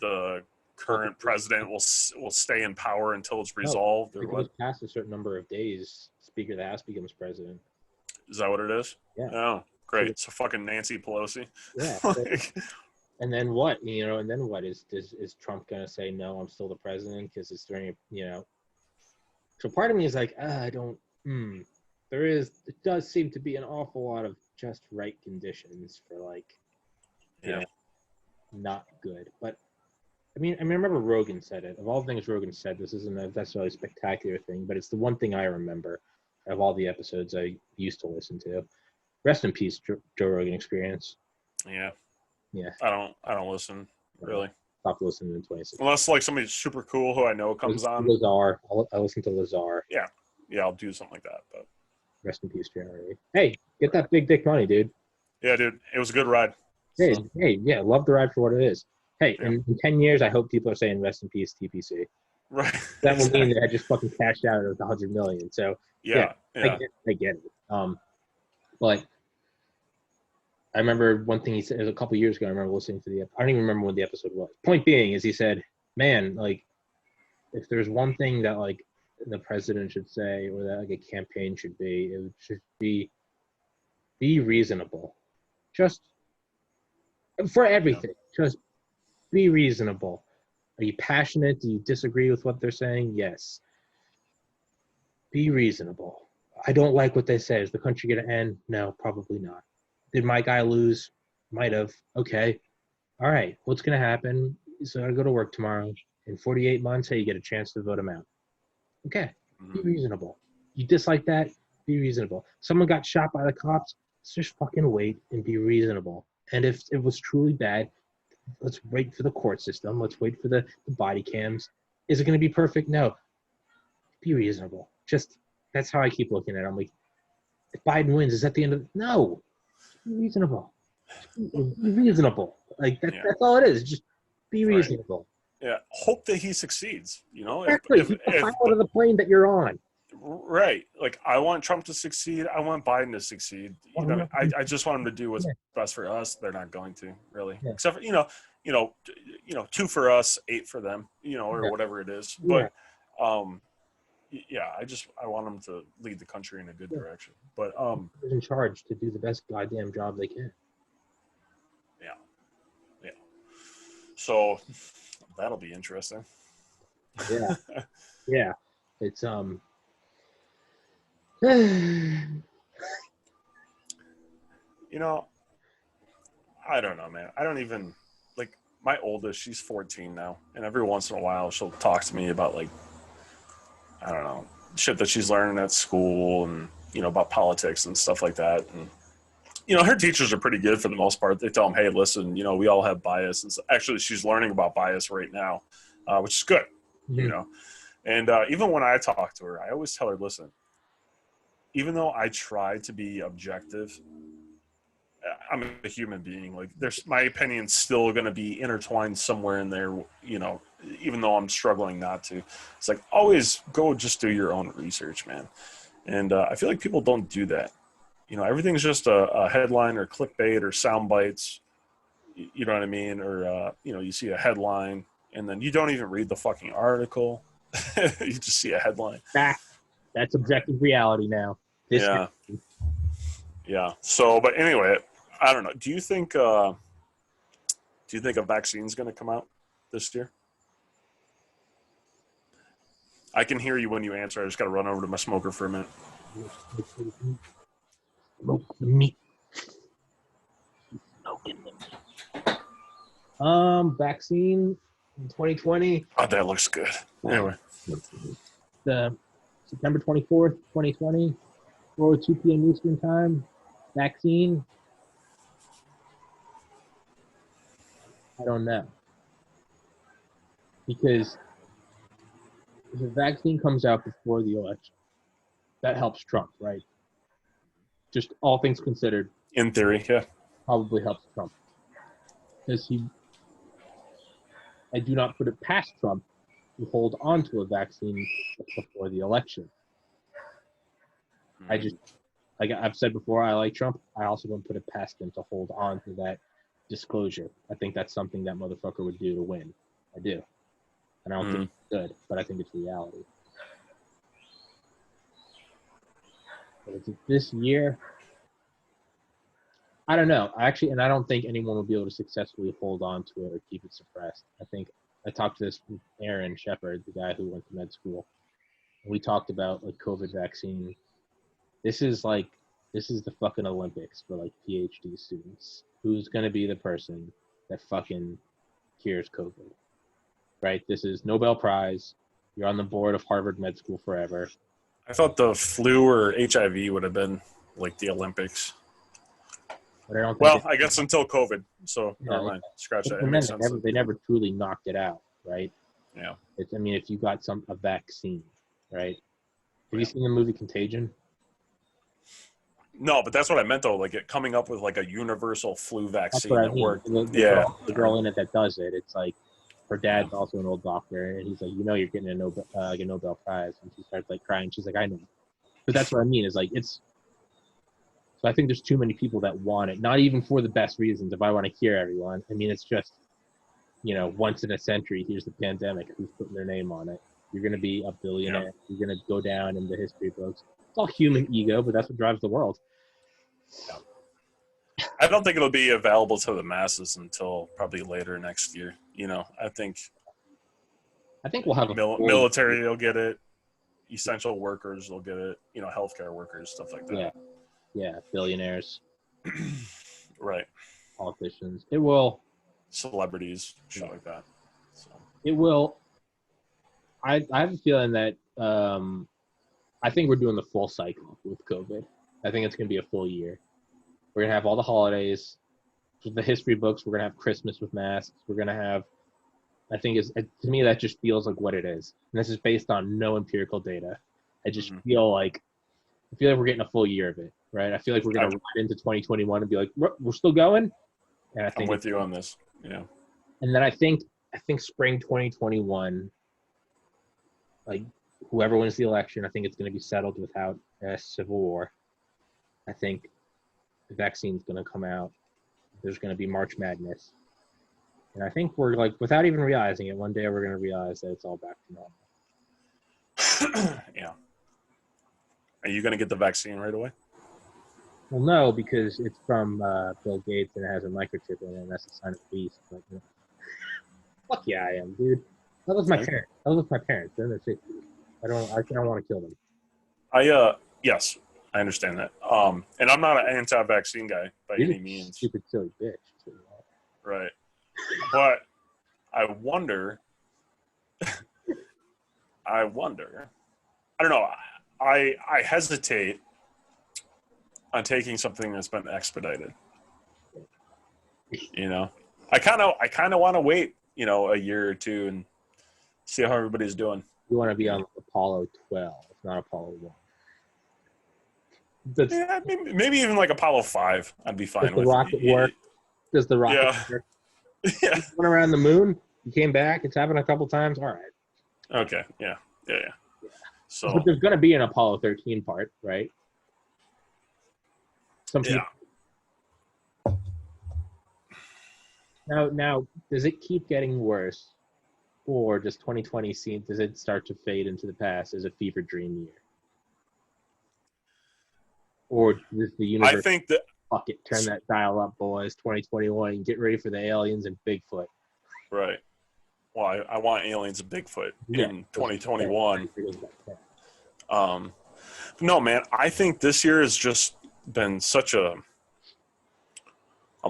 the current president will stay in power until it's resolved. If it goes past a certain number of days, Speaker of the House becomes president. Is that what it is? Yeah. Oh, great. So fucking Nancy Pelosi. Yeah. And then what? And then what? Is Trump going to say, no, I'm still the president? Because it's during, So part of me is like, I don't, it does seem to be an awful lot of just right conditions for not good. But I remember Rogan said it. Of all the things Rogan said, this isn't a necessarily spectacular thing, but it's the one thing I remember of all the episodes I used to listen to. Rest in peace, Joe Rogan Experience. Yeah. Yeah. I don't listen, really. Stopped listening in 2016. Unless somebody super cool who I know comes on. Lazar. I listen to Lazar. Yeah. Yeah, I'll do something like that. But rest in peace, Jerry. Hey, get that big dick money, dude. Yeah, dude. It was a good ride. Hey, yeah, love the ride for what it is. Hey, in 10 years, I hope people are saying rest in peace, TPC. Right. That will mean that I just fucking cashed out of $100 million. So yeah. I get it. But I remember one thing he said a couple years ago. I remember listening to I don't even remember what the episode was. Point being is he said, man, if there's one thing that the president should say or that a campaign should be, it should be reasonable. Just for everything. Yeah. Just be reasonable. Are you passionate? Do you disagree with what they're saying? Yes. Be reasonable. I don't like what they say. Is the country going to end? No, probably not. Did my guy lose? Might have. Okay. All right. What's going to happen? So I go to work tomorrow. In 48 months, hey, you get a chance to vote him out. Okay. Be reasonable. You dislike that? Be reasonable. Someone got shot by the cops? Just fucking wait and be reasonable. And if it was truly bad, let's wait for the court system. Let's wait for the body cams. Is it going to be perfect? No. Be reasonable. Just, that's how I keep looking at it. I'm like, if Biden wins, is that the end of it? No. Be reasonable. Be reasonable. That's all it is. Just be reasonable. Yeah, hope that he succeeds. You know, Exactly. He's the pilot of the plane that you're on. Right. Like, I want Trump to succeed. I want Biden to succeed. You know, I just want him to do what's best for us. They're not going to, really. Yeah. Except for, you know, 2 for us, 8 for them, you know, or whatever it is. But, yeah, I want them to lead the country in a good direction. But who's in charge to do the best goddamn job they can. Yeah. So that'll be interesting. Yeah. Yeah. It's you know, I don't know, man. I don't even, like, my oldest, she's 14 now, and every once in a while she'll talk to me about, like, I don't know, shit that she's learning at school, and, you know, about politics and stuff like that. And, you know, her teachers are pretty good for the most part. They tell them, hey, listen, you know, we all have bias. And so, actually, she's learning about bias right now, which is good, you know. And even when I talk to her, I always tell her, listen, even though I try to be objective, I'm a human being. Like, my opinion's still going to be intertwined somewhere in there, you know, even though I'm struggling not to. It's like, always go just do your own research, man. And I feel like people don't do that. You know, everything's just a headline or clickbait or sound bites. You know what I mean? Or, you know, you see a headline and then you don't even read the fucking article. You just see a headline. That's objective reality now. Yeah. So, but anyway, I don't know. Do you think a vaccine's going to come out this year? I can hear you when you answer. I just got to run over to my smoker for a minute. Smoke the meat. Vaccine in 2020. Oh, that looks good. Anyway. September 24th, 2020, 2 p.m. Eastern Time. Vaccine. I don't know. Because if a vaccine comes out before the election, that helps Trump, right? Just all things considered. In theory, yeah. Probably helps Trump. Because I do not put it past Trump to hold on to a vaccine before the election. I just, like I've said before, I like Trump. I also don't put it past him to hold on to that disclosure. I think that's something that motherfucker would do to win. I do. And I don't think it's good, but I think it's reality. But is it this year? I don't know. Actually, and I don't think anyone will be able to successfully hold on to it or keep it suppressed. I think I talked to this Aaron Shepard, the guy who went to med school. And we talked about like COVID vaccine. This is the fucking Olympics for like PhD students. Who's going to be the person that fucking cures COVID? Right? This is Nobel Prize. You're on the board of Harvard Med School forever. I thought the flu or HIV would have been like the Olympics. But I don't think I guess until COVID. So never mind. Scratch that. They never truly knocked it out, right? Yeah. I mean, if you got a vaccine, right? Have you seen the movie Contagion? No, but that's what I meant though. Like coming up with like a universal flu vaccine that worked. The girl in it that does it. It's like her dad's also an old doctor, and he's like, you're getting a Nobel Prize, and she starts like crying. She's like, I know, but that's what I mean. Is like it's. So I think there's too many people that want it, not even for the best reasons. If I want to cure everyone, I mean, it's just, once in a century, here's the pandemic. Who's putting their name on it? You're going to be a billionaire. Yeah. You're going to go down in the history books. It's all human ego, but that's what drives the world. Yeah. I don't think it'll be available to the masses until probably later next year. I think we'll have military will get it. Essential workers will get it. Healthcare workers, stuff like that. Yeah, billionaires. Right. Politicians. It will. Celebrities, shit like that. So. It will. I have a feeling that I think we're doing the full cycle with COVID. I think it's going to be a full year. We're going to have all the holidays. The history books, we're going to have Christmas with masks. We're going to have, I think, to me, that just feels like what it is. And this is based on no empirical data. I just feel like we're getting a full year of it, right? I feel like we're going to run into 2021 and be like, we're still going. And I think I'm with you on this. Yeah. And then I think I think spring 2021, like whoever wins the election, I think it's going to be settled without a civil war. I think the vaccine's going to come out. There's going to be March Madness. And I think we're like, without even realizing it, one day we're going to realize that it's all back to normal. Yeah. Are you going to get the vaccine right away? Well, no, because it's from Bill Gates and it has a microchip in it, and that's a sign of peace. But, fuck yeah, I am, dude. That was my parents. That was my parents. Then that's it. I don't want to kill them. Yes, I understand that. And I'm not an anti-vaccine guy by any means. Stupid, silly bitch. Right. But I wonder. I don't know. I hesitate on taking something that's been expedited. You know, I kind of want to wait, a year or two and see how everybody's doing. You want to be on Apollo 12, not Apollo 1. Yeah, maybe even like Apollo 5. I'd be fine with. Does the rocket work? Does the rocket work? Yeah. You went around the moon. You came back. It's happened a couple times. All right. Okay. Yeah. So, but there's going to be an Apollo 13 part, right? Some people. Now, does it keep getting worse, or does 2020 does it start to fade into the past as a fever dream year? Or does the universe? I think that. Fuck it, turn that dial up, boys. 2021, and get ready for the aliens and Bigfoot. Right. Well, I want aliens and Bigfoot in 2021. No, man, I think this year has just been such a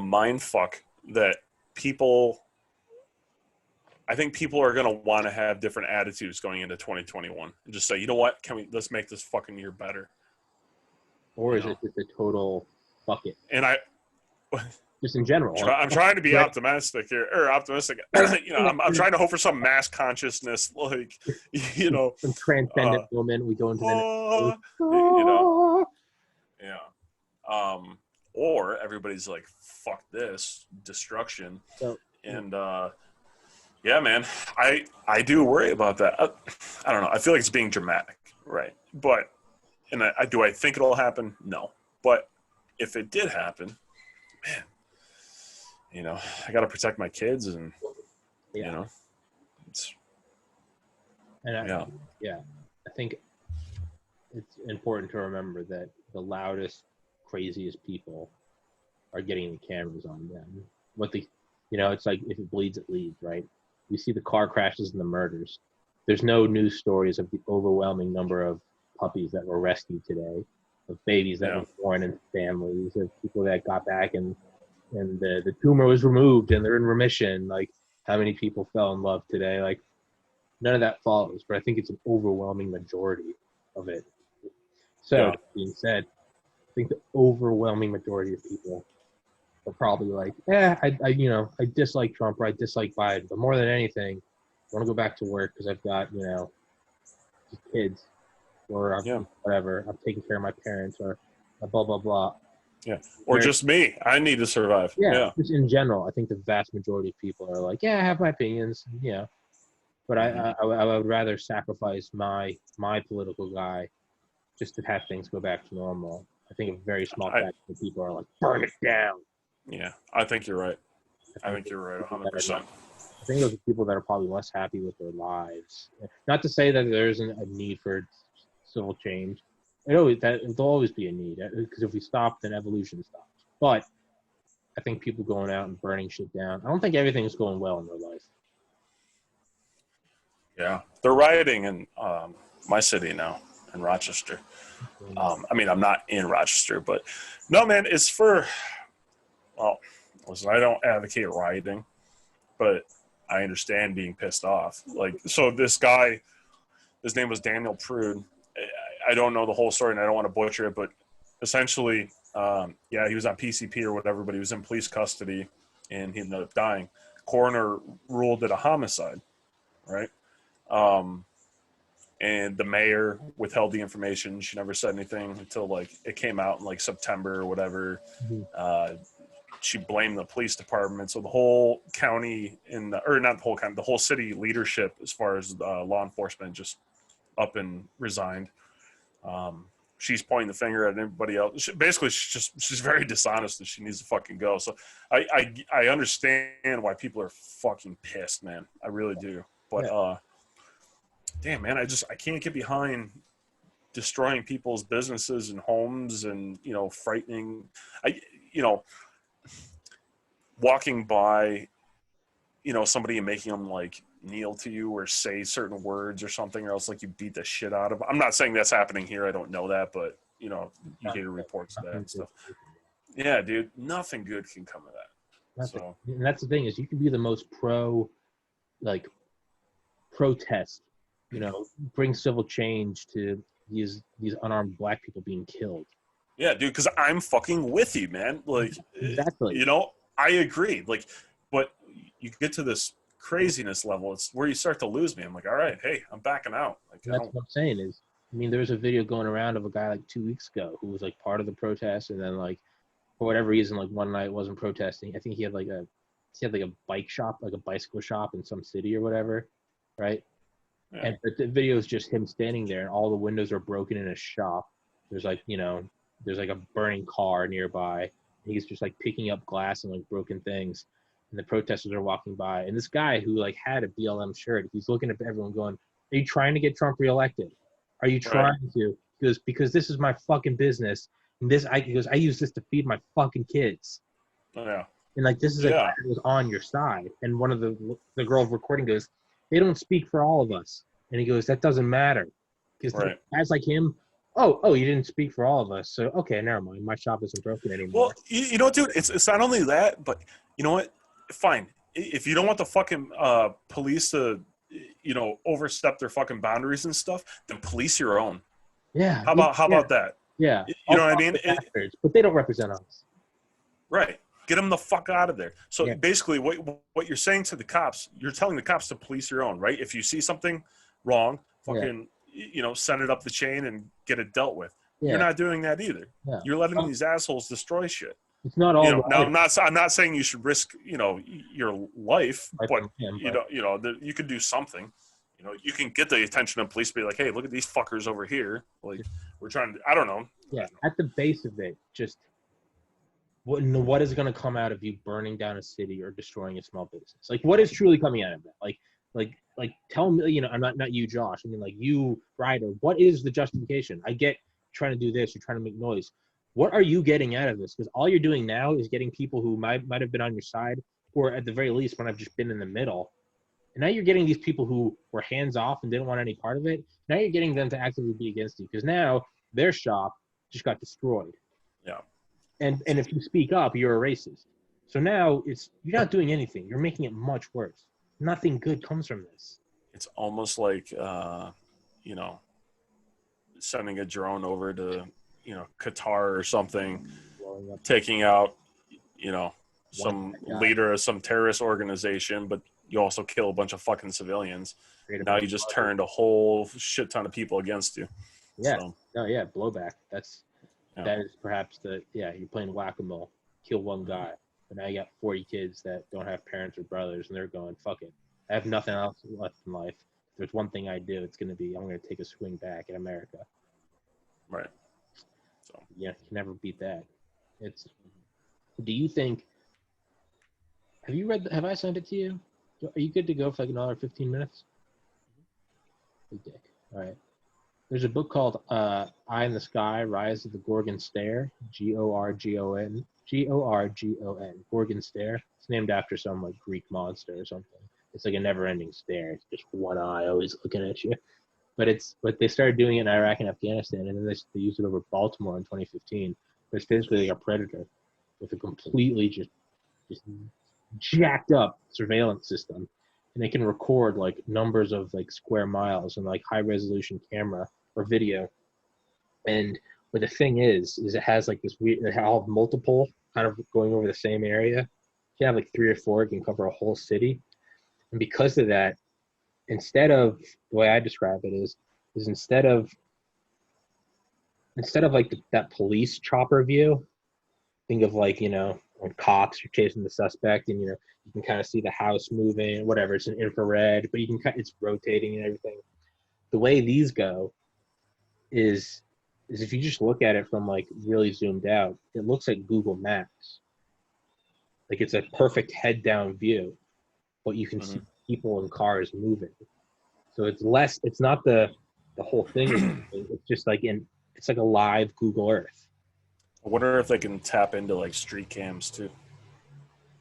mind fuck that I think people are going to want to have different attitudes going into 2021 and just say, you know what, let's make this fucking year better. Or is it just a total fuck it? And just in general. I'm trying to be optimistic here, or optimistic. I'm trying to hope for some mass consciousness, like, some transcendent woman. We go into yeah. Or everybody's like, fuck this destruction, and yeah, man, I do worry about that. I don't know. I feel like it's being dramatic, right? But do I think it'll happen? No, but if it did happen, man, I got to protect my kids, and it's. I think it's important to remember that the loudest, craziest people are getting the cameras on them. It's like if it bleeds, it leads, right? You see the car crashes and the murders. There's no news stories of the overwhelming number of puppies that were rescued today, of babies that were born in families, of people that got back and the tumor was removed and they're in remission. Like, how many people fell in love today? Like, none of that follows, but I think it's an overwhelming majority of it. So, that being said, I think the overwhelming majority of people are probably like, I dislike Trump or I dislike Biden, but more than anything, I want to go back to work because I've got, kids, or whatever. I'm taking care of my parents, or blah, blah, blah. Yeah. Or just me. I need to survive. Yeah. Just in general, I think the vast majority of people are like, I have my opinions. Yeah. But I would rather sacrifice my political guy just to have things go back to normal. I think a very small fact of people are like, burn it down. Yeah. I think you're right. I think you're right 100%. I think those are people that are probably less happy with their lives. Not to say that there isn't a need for civil change. There'll always be a need, because if we stop, then evolution stops. But I think people going out and burning shit down, I don't think everything's going well in their life. Yeah. They're rioting in my city now, in Rochester. I'm not in Rochester, but no, man, it's listen, I don't advocate rioting, but I understand being pissed off. Like, so this guy, his name was Daniel Prude. I don't know the whole story and I don't want to butcher it, but essentially, he was on PCP or whatever, but he was in police custody and he ended up dying. Coroner ruled it a homicide, right? And the mayor withheld the information. She never said anything until it came out in September or whatever. she blamed the police department. So the whole county or not the whole county, the whole city leadership, as far as law enforcement, just up and resigned. She's pointing the finger at everybody else. Basically, she's very dishonest and she needs to fucking go. So I understand why people are fucking pissed, man. I really do. But damn, man, I can't get behind destroying people's businesses and homes and, you know, frightening. Walking by, you know, somebody and making them like kneel to you or say certain words or something, or else like you beat the shit out of them. I'm not saying that's happening here. I don't know that, but you know, you hear reports of that and stuff. Yeah, dude, nothing good can come of that. And that's the thing, is you can be the most protest, you know, bring civil change to these unarmed black people being killed. Yeah, dude, because I'm fucking with you, man. Like, exactly. You know, I agree. Like, but you get to this craziness level, it's where you start to lose me. I'm like, all right, hey, I'm backing out. Like, that's what I'm saying is, I mean, there was a video going around of a guy like 2 weeks ago who was like part of the protest, and then like for whatever reason, like one night wasn't protesting. I think he had like a bike shop, like a bicycle shop in some city or whatever, right? Yeah. But the video is just him standing there, and all the windows are broken in his shop. There's like, you know, there's like a burning car nearby. He's just like picking up glass and like broken things, and the protesters are walking by. And this guy who like had a BLM shirt, he's looking at everyone going, "Are you trying to get Trump reelected? Are you trying to?" He goes, "Because this is my fucking business. And he goes, I use this to feed my fucking kids." Yeah. And like, this is a guy who was on your side. And one of the girl recording goes, "They don't speak for all of us." And he goes, "That doesn't matter." Because guys like him, oh, you didn't speak for all of us. So, okay, never mind. My shop isn't broken anymore. Well, you know, dude, it's not only that, but you know what? Fine. If you don't want the fucking police to, you know, overstep their fucking boundaries and stuff, then police your own. Yeah. How about that? Yeah. You know what I mean? But they don't represent us. Right. Get them the fuck out of there. So basically what you're saying to the cops, you're telling the cops to police your own, right? If you see something wrong, fucking, you know, send it up the chain and get it dealt with. Yeah. You're not doing that either. Yeah. You're letting these assholes destroy shit. It's not all. You know, now I'm not saying you should risk, you know, your life, but you know, you could do something. You know, you can get the attention of police, be like, "Hey, look at these fuckers over here. Like, we're trying to." I don't know. Yeah, at the base of it, just what is going to come out of you burning down a city or destroying a small business? Like, what is truly coming out of that? Like, tell me, you know, I'm not you, Josh. I mean, like you, Ryder. What is the justification? I get trying to do this. You're trying to make noise. What are you getting out of this? Because all you're doing now is getting people who might have been on your side, or at the very least might have just been in the middle. And now you're getting these people who were hands off and didn't want any part of it. Now you're getting them to actively be against you, because now their shop just got destroyed. Yeah. And if you speak up, you're a racist. So now you're not doing anything. You're making it much worse. Nothing good comes from this. It's almost like, you know, sending a drone over to, you know, Qatar or something, taking out, you know, some leader of some terrorist organization, but you also kill a bunch of fucking civilians. Now you just turned a whole shit ton of people against you. Yeah. So. No, yeah, blowback. That is perhaps you're playing whack-a-mole. Kill one guy, but now you got 40 kids that don't have parents or brothers, and they're going, fuck it. I have nothing else left in life. If there's one thing I do, it's going to be, I'm going to take a swing back at America. Right. So yeah, you can never beat that. Do you think, have I sent it to you? Are you good to go for like another 15 minutes? Big dick. All right. There's a book called Eye in the Sky, Rise of the Gorgon Stare, Gorgon, Gorgon Stare. It's named after some like Greek monster or something. It's like a never-ending stare. It's just one eye always looking at you. But they started doing it in Iraq and Afghanistan, and then they used it over Baltimore in 2015. But it's basically like a predator with a completely just jacked up surveillance system. And they can record like numbers of like square miles and like high resolution camera or video. And what the thing is it has like this weird, it have multiple kind of going over the same area. You can have like 3 or 4, it can cover a whole city. And because of that, instead of, the way I describe it is instead of like that police chopper view, think of like, you know, when cops are chasing the suspect, and you can kind of see the house moving, whatever. It's an infrared, but it's rotating and everything. The way these go is if you just look at it from like really zoomed out, it looks like Google Maps. Like it's a perfect head down view, but you can see people and cars moving. So it's not the whole thing. It's just like it's like a live Google Earth. I wonder if they can tap into like street cams too.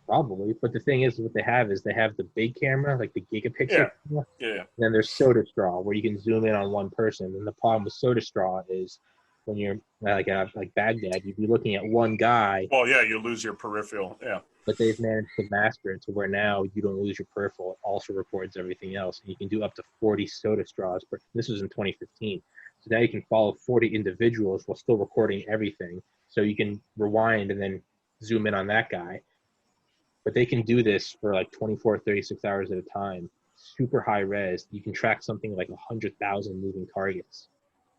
Probably, but the thing is, what they have the big camera, like the gigapixel camera. Yeah. And then there's Soda Straw, where you can zoom in on one person. And the problem with Soda Straw is when you're like Baghdad, you'd be looking at one guy. Well, yeah, you lose your peripheral. Yeah. But they've managed to master it to where now you don't lose your peripheral. It also records everything else. And you can do up to 40 Soda Straws. But this was in 2015. So now you can follow 40 individuals while still recording everything. So you can rewind and then zoom in on that guy. But they can do this for like 24, 36 hours at a time. Super high res. You can track something like 100,000 moving targets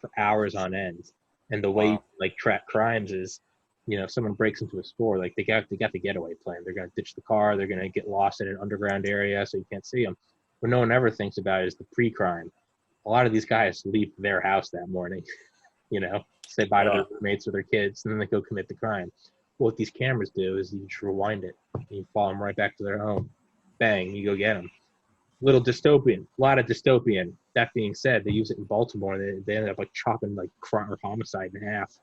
for hours on end. And the way like track crimes is, if someone breaks into a store, like they got the getaway plan. They're going to ditch the car. They're going to get lost in an underground area so you can't see them. What no one ever thinks about is the pre-crime. A lot of these guys leave their house that morning, say bye to their roommates or their kids, and then they go commit the crime. What these cameras do is you just rewind it, and you follow them right back to their home. Bang, you go get them. Little dystopian, a lot of dystopian. That being said, they use it in Baltimore, and they ended up like chopping like crime or homicide in half.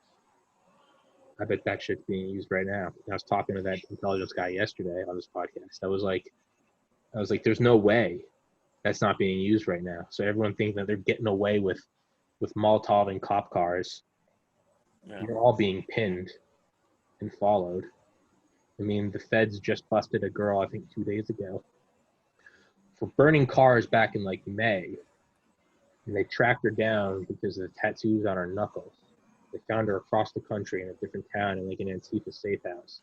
I bet that shit's being used right now. I was talking to that intelligence guy yesterday on this podcast. I was like, there's no way that's not being used right now. So everyone thinks that they're getting away with Molotov and cop cars. Yeah. They're all being pinned and followed. I mean, the feds just busted a girl, I think 2 days ago, for burning cars back in like May. And they tracked her down because of the tattoos on her knuckles. They found her across the country in a different town in like an Antifa safe house.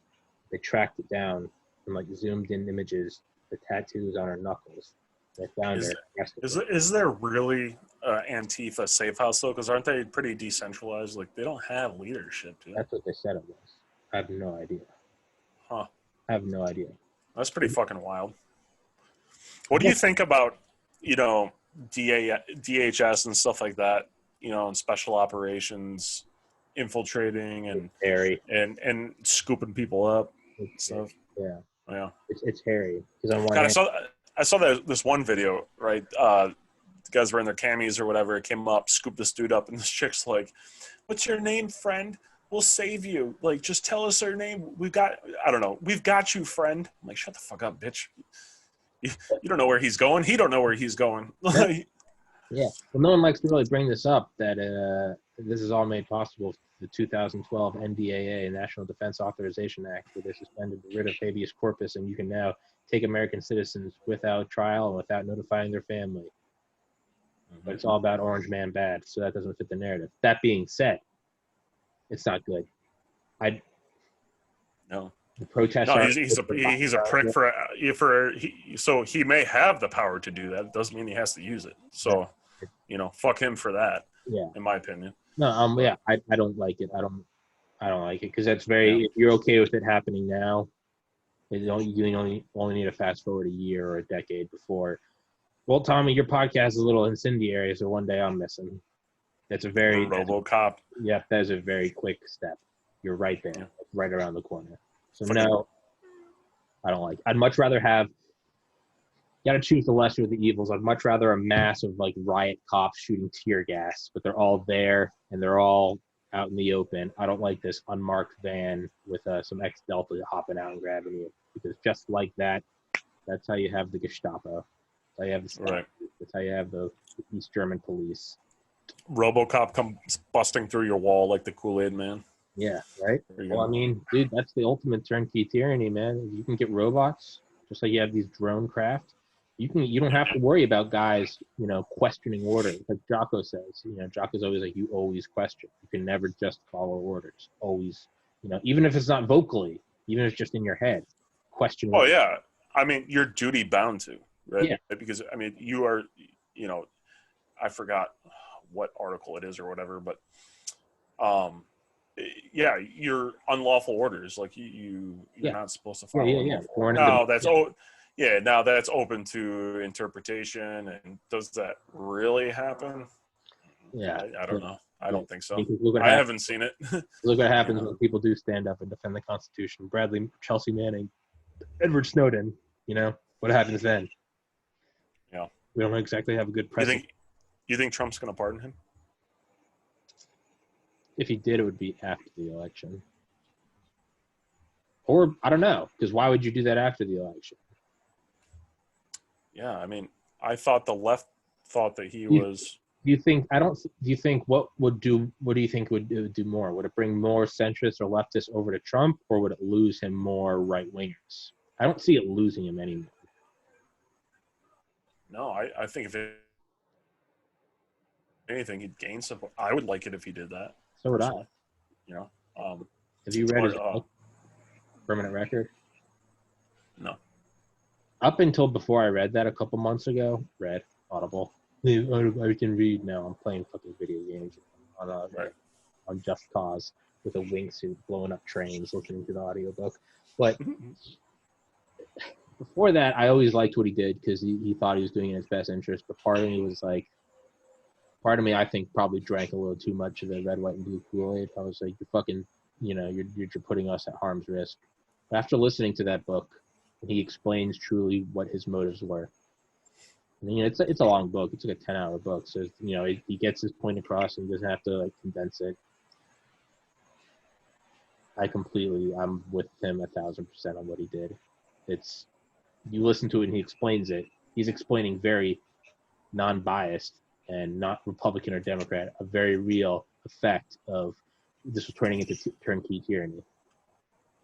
They tracked it down and like zoomed in images, the tattoos on her knuckles. They found her. Is there really Antifa safe house though? Because aren't they pretty decentralized? Like they don't have leadership. That's what they said it was. I have no idea. Huh. I have no idea. That's pretty fucking wild. What do you think about, DHS and stuff like that, and special operations infiltrating and scooping people up and stuff? Yeah. It's hairy. I saw this one video, right? The guys were in their camis or whatever. It came up, scooped this dude up, and this chick's like, "What's your name, friend? We'll save you. Like, just tell us her name. We've got you, friend." I'm like, shut the fuck up, bitch. You don't know where he's going. He don't know where he's going. Yeah. Well, no one likes to really bring this up, that this is all made possible the 2012 NDAA, National Defense Authorization Act, where they suspended the writ of habeas corpus, and you can now take American citizens without trial and without notifying their family. But it's all about Orange Man bad, so that doesn't fit the narrative. That being said, it's not good. No. The protests. No, he's a prick so he may have the power to do that. It doesn't mean he has to use it. So, fuck him for that. Yeah. In my opinion. No, yeah, I don't like it. I don't like it because that's very. If you're okay with it happening now, you only need to fast forward a year or a decade before. Well, Tommy, your podcast is a little incendiary, so one day I'm missing. That's a very RoboCop. Yeah, that is a very quick step. You're right there, right around the corner. So no, I don't like it. I'd much rather have. You got to choose the lesser of the evils. I'd much rather a mass of like riot cops shooting tear gas, but they're all there and they're all out in the open. I don't like this unmarked van with some ex-Delta hopping out and grabbing you, because just like that, that's how you have the Gestapo. That's how you have the right. That's how you have the East German police. RoboCop comes busting through your wall like the Kool-Aid man. Yeah, right? Well, I mean, dude, that's the ultimate turnkey tyranny, man. You can get robots, just like you have these drone craft. You don't have to worry about guys, questioning orders. Like Jocko says, Jocko's always like, you always question. You can never just follow orders. Always, even if it's not vocally, even if it's just in your head, question. Oh, yeah. I mean, you're duty bound to, right? Yeah. Because, I mean, you are, I forgot what article it is or whatever, but yeah, you're unlawful orders. Like you're not supposed to follow. Now that's open to interpretation. And does that really happen? Yeah, I don't know. I don't think so. I haven't seen it. Look what happens when people do stand up and defend the Constitution. Bradley, Chelsea Manning, Edward Snowden. What happens then? Yeah, we don't exactly have a good precedent. You think Trump's going to pardon him? If he did, it would be after the election. Or, I don't know, because why would you do that after the election? Yeah, I mean, I thought the left thought that he was... Do you think what do you think would do more? Would it bring more centrists or leftists over to Trump, or would it lose him more right-wingers? I don't see it losing him anymore. No, I think if anything, he'd gain support. I would like it if he did that. So would I. Have you read his Permanent Record? No. Up until before I read that a couple months ago, read Audible. I can read now. I'm playing fucking video games on Just Cause with a wingsuit blowing up trains, listening to the audiobook. But before that, I always liked what he did because he thought he was doing it in his best interest. But part of me, I think, probably drank a little too much of the red, white, and blue Kool-Aid. I was like, you're fucking, you're putting us at harm's risk. But after listening to that book, he explains truly what his motives were. I mean, it's a long book. It's like a 10-hour book. So, he gets his point across and doesn't have to, condense it. I'm with him 1,000% on what he did. You listen to it and he explains it. He's explaining very non-biased and not Republican or Democrat, a very real effect of this was turning into turnkey tyranny.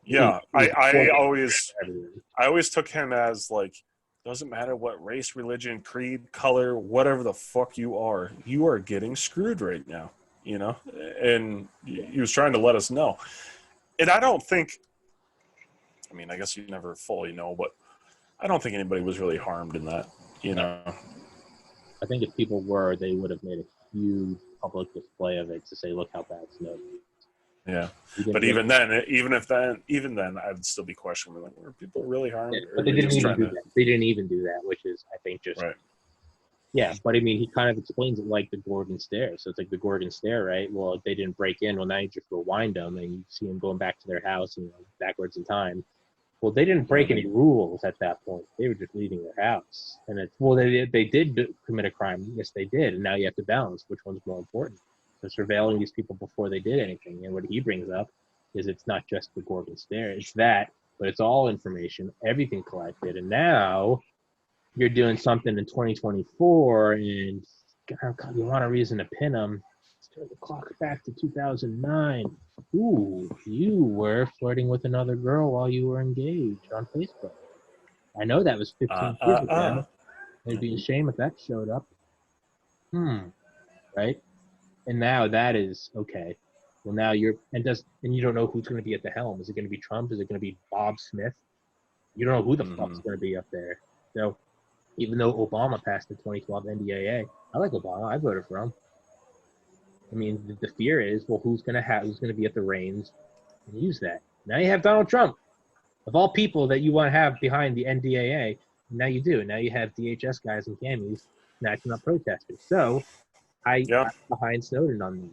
Yeah, I always took him as doesn't matter what race, religion, creed, color, whatever the fuck you are getting screwed right now, and he was trying to let us know. And I don't think, I guess you never fully know, but I don't think anybody was really harmed in that, I think if people were, they would have made a huge public display of it to say, look how bad Snowden is. Yeah, but even then, I'd still be questioning, were people really harmed? Yeah, but they didn't even do that. They didn't even do that, which is, I think, just... Right. Yeah, but he kind of explains it like the Gorgon Stare. So it's like the Gorgon Stare, right? Well, if they didn't break in, well, now you just rewind them and you see them going back to their house, backwards in time. Well, they didn't break any rules at that point. They were just leaving their house. And they did commit a crime. Yes, they did. And now you have to balance which one's more important. So surveilling these people before they did anything. And what he brings up is it's not just the Gorgon Stare. It's that, but it's all information, everything collected. And now you're doing something in 2024 and you want a reason to pin them. Let's turn the clock back to 2009. Ooh, you were flirting with another girl while you were engaged on Facebook. I know that was 15 years ago. It'd be a shame if that showed up. Right? And now that is okay. Well, now you don't know who's going to be at the helm. Is it going to be Trump? Is it going to be Bob Smith? You don't know who the fuck's going to be up there. So even though Obama passed the 2012 NDAA, I like Obama. I voted for him. The fear is, well, who's going to be at the reins and use that? Now you have Donald Trump. Of all people that you want to have behind the NDAA, now you do. Now you have DHS guys and camis snatching up protesters. So I got behind Snowden on that.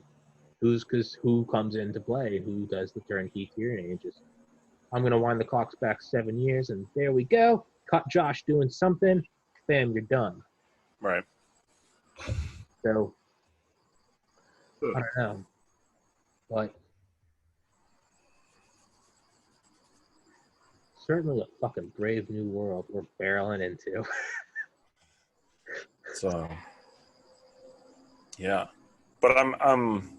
Who comes into play? Who does the turnkey tyranny? And just, I'm going to wind the clocks back 7 years, and there we go. Caught Josh doing something. Bam, you're done. Right. So, I don't know. But certainly a fucking brave new world we're barreling into. So, yeah. But I'm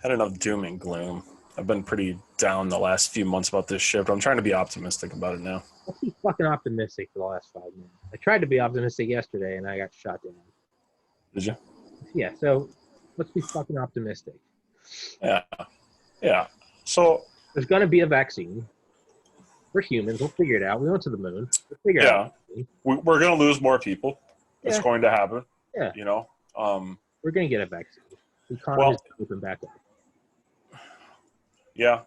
had enough doom and gloom. I've been pretty down the last few months about this shit, but I'm trying to be optimistic about it now. Let's be fucking optimistic for the last 5 minutes. I tried to be optimistic yesterday, and I got shot down. Did you? Yeah, so let's be fucking optimistic. Yeah. Yeah. So there's going to be a vaccine. We're humans. We'll figure it out. We went to the moon. We'll figure it out. We're going to lose more people. It's going to happen. Yeah. We're going to get a vaccine. The economy's open back up. Yeah.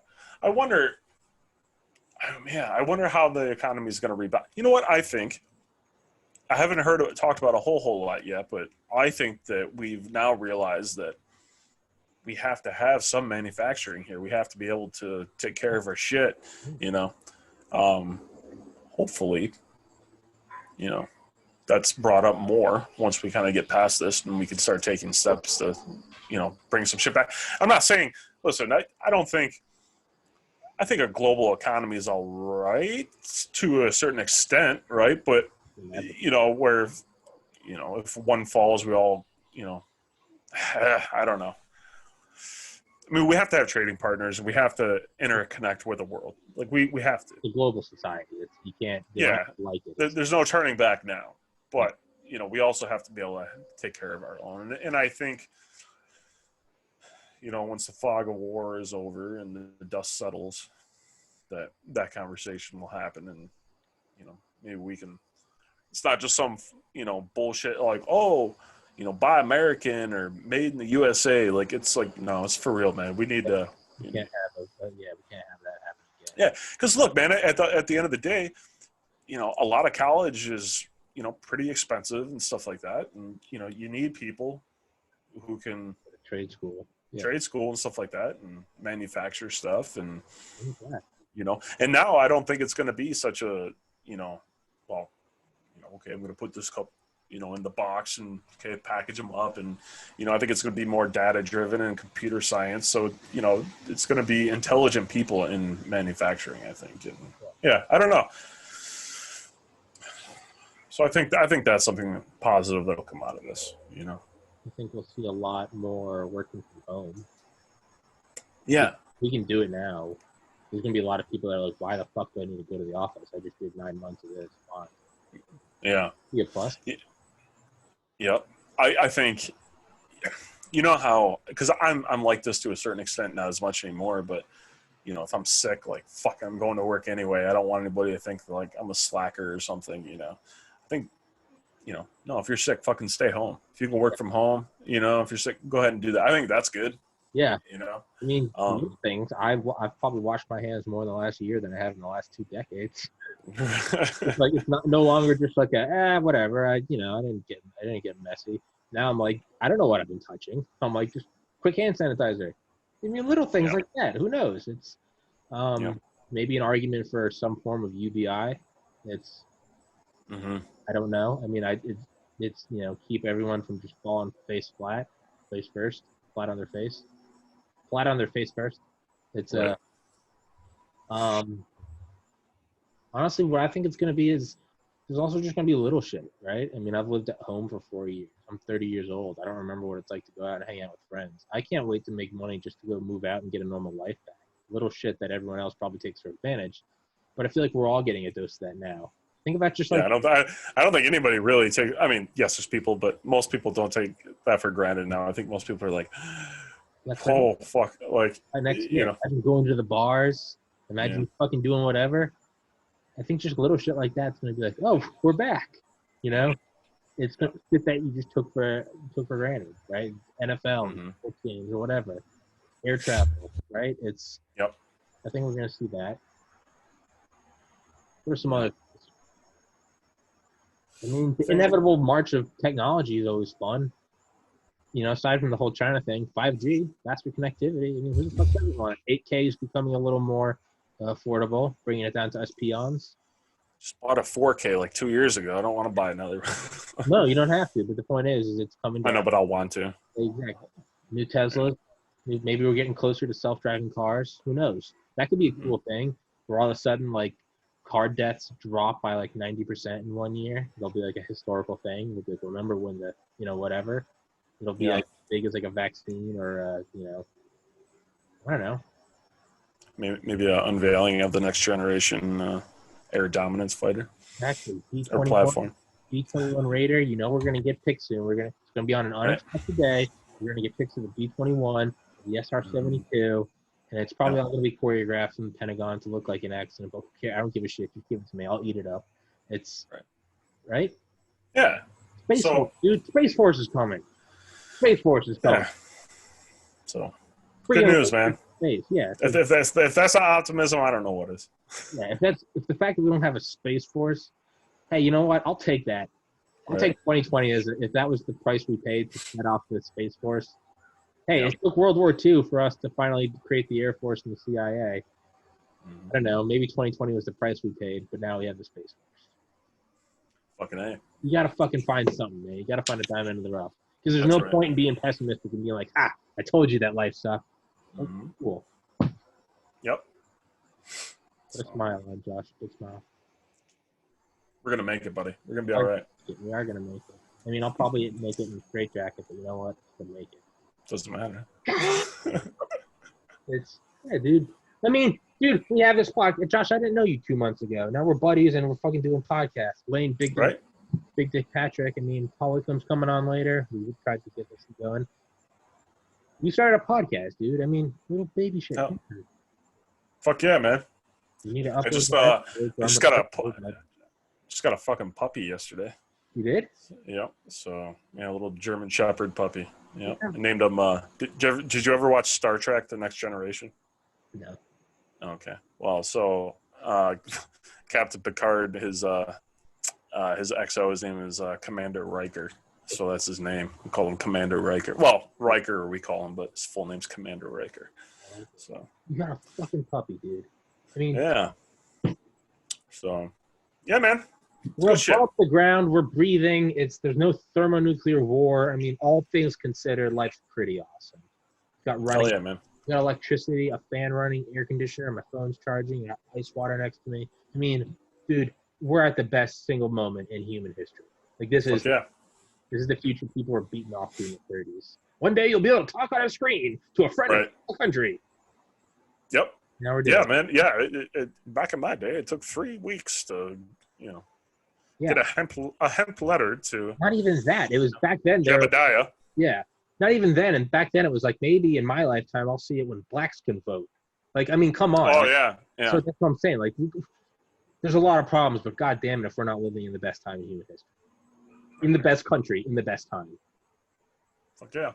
I wonder how the economy is going to rebound. You know what I think? I haven't heard it talked about a whole lot yet, but I think that we've now realized that we have to have some manufacturing here. We have to be able to take care of our shit, you know. Hopefully, you know, that's brought up more once we kind of get past this and we can start taking steps to, you know, bring some shit back. I'm not saying, listen, I think a global economy is all right to a certain extent, right? But, you know, where, you know, if one falls, we all, you know, I don't know. I mean, we have to have trading partners. And we have to interconnect with the world. Like, we have to. The global society. You can't like it. There's no turning back now. But, you know, we also have to be able to take care of our own. And I think, you know, once the fog of war is over and the dust settles, that conversation will happen. And, you know, maybe we can, it's not just some, you know, bullshit like, oh, you know, buy American or made in the USA. Like, it's like, no, it's for real, man. We need to. We can't have that happen again. Yeah, because look, man, at the end of the day, you know, a lot of college is, you know, pretty expensive and stuff like that, and you know, you need people who can trade school and stuff like that, and manufacture stuff, and you know, and now I don't think it's going to be such a, you know, well, you know, okay, I'm going to put this cup, you know, in the box and okay, package them up. And, you know, I think it's going to be more data driven and computer science. So, you know, it's going to be intelligent people in manufacturing, I think. And, yeah, I don't know. So I think that's something positive that'll come out of this, you know. I think we'll see a lot more working from home. Yeah. We can do it now. There's going to be a lot of people that are like, why the fuck do I need to go to the office? I just did 9 months of this. Fine. Yeah. Be a plus. Yep. I think, you know how, because I'm like this to a certain extent, not as much anymore, but, you know, if I'm sick, like, fuck, I'm going to work anyway. I don't want anybody to think that, like, I'm a slacker or something, you know. I think, you know, no, if you're sick, fucking stay home. If you can work from home, you know, if you're sick, go ahead and do that. I think that's good. Yeah. You know. I mean, things, I've probably washed my hands more in the last year than I have in the last 2 decades. It's like, it's no longer just like whatever. I didn't get messy. Now I'm like, I don't know what I've been touching. I'm like, just quick hand sanitizer. I mean, little things like that. Who knows? It's maybe an argument for some form of UBI. It's I don't know. I mean, it's you know, keep everyone from just falling face first, flat on their face first. It's right. Honestly, what I think it's going to be is there's also just going to be little shit, right? I mean, I've lived at home for 4 years. I'm 30 years old. I don't remember what it's like to go out and hang out with friends. I can't wait to make money just to go move out and get a normal life back. Little shit that everyone else probably takes for advantage. But I feel like we're all getting a dose of that now. Think about just like... Yeah, I don't think anybody really takes... I mean, yes, there's people, but most people don't take that for granted now. I think most people are like, oh, fuck. Like, you know. Imagine going to the bars. Imagine fucking doing whatever. I think just little shit like that's going to be like, oh, we're back. You know? It's shit that you just took for granted, right? NFL, games, or whatever. Air travel, right? It's... Yep. I think we're going to see that. There's some other... I mean, the inevitable march of technology is always fun. You know, aside from the whole China thing, 5G, faster connectivity. I mean, who the fuck doesn't want it? 8K is becoming a little more affordable, bringing it down to us peons. Just bought a 4K like 2 years ago. I don't want to buy another. No, you don't have to. But the point is it's coming down. I know, but I'll want to. Exactly. New Teslas. Maybe we're getting closer to self-driving cars. Who knows? That could be a cool thing where all of a sudden, like, car deaths drop by like 90% in 1 year. It'll be like a historical thing. We'll be like, remember when the, you know, whatever. It'll be like big as like a vaccine or, you know, I don't know. Maybe an unveiling of the next generation air dominance fighter. Exactly. Or platform. B-21 Raider. You know we're gonna get pics soon. It's gonna be on an unexpected day. We're gonna get pics of the B-21, the SR-72. And it's probably all going to be choreographed from the Pentagon to look like an accident. But I don't give a shit. Just give it to me. I'll eat it up. It's right. Yeah. Space Force, dude. Space Force is coming. Space Force is coming. Yeah. So good news, man. space. Yeah. If that's not optimism, I don't know what is. Yeah. If the fact that we don't have a space force, hey, you know what? I'll take that. I'll take 2020 as if that was the price we paid to set off the space force. Hey, it took World War II for us to finally create the Air Force and the CIA. I don't know. Maybe 2020 was the price we paid, but now we have the space force. Fucking A. You gotta fucking find something, man. You gotta find a diamond in the rough. Because there's no point in being pessimistic and being like, I told you that life sucked. Mm-hmm. Cool. Yep. Put a smile on, Josh. Big smile. We're gonna make it, buddy. We're gonna be all right. We are gonna make it. I mean, I'll probably make it in a straitjacket, but you know what? It's gonna make it. Doesn't matter. Dude. I mean, dude, we have this podcast. Josh, I didn't know you 2 months ago. Now we're buddies and we're fucking doing podcasts. Lane, Big Dick Patrick. I mean, Paul Wickham's coming on later. We tried to get this going. You started a podcast, dude. I mean, little baby shit. Oh. Fuck yeah, man. You need to upload I just got a fucking puppy yesterday. You did? Yeah. So a little German Shepherd puppy. Yeah. I named him. Did you ever watch Star Trek: The Next Generation? No. Okay. Well, so Captain Picard, his XO, his name is Commander Riker. So that's his name. We call him Commander Riker. Well, Riker we call him, but his full name's Commander Riker. So you got a fucking puppy, dude. I mean, yeah. So, yeah, man. We're off the ground. We're breathing. There's no thermonuclear war. I mean, all things considered, life's pretty awesome. Got running. Hell yeah, man. Got electricity, a fan running, air conditioner, my phone's charging, got ice water next to me. I mean, dude, we're at the best single moment in human history. Like this is the future people are beating off to in the 30s. One day you'll be able to talk on a screen to a friend in the country. Yep. Now we're doing man. Yeah. Back in my day, it took 3 weeks to, get a hemp letter to. Not even that. It was back then. Jebediah. Yeah. Not even then. And back then it was like, maybe in my lifetime, I'll see it when blacks can vote. Like, I mean, come on. Oh, yeah. So that's what I'm saying. Like, there's a lot of problems, but God damn it if we're not living in the best time in human history. In the best country, in the best time. Fuck yeah.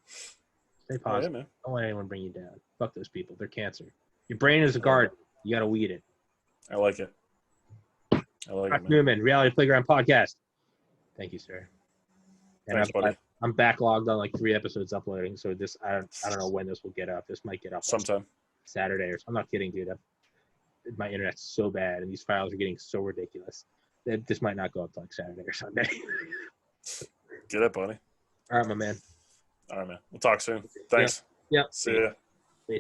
Stay positive. Yeah, man. Don't let anyone bring you down. Fuck those people. They're cancer. Your brain is a garden. You got to weed it. I like it. Mark Newman, Reality Playground Podcast. Thank you, sir. And thanks, buddy. I'm backlogged on like 3 episodes uploading, so this I don't know when this will get up. This might get up sometime Saturday or I'm not kidding, dude. My internet's so bad and these files are getting so ridiculous that this might not go up till like Saturday or Sunday. Get it, buddy. All right, my man. All right, man. We'll talk soon. Thanks. Yeah. See ya.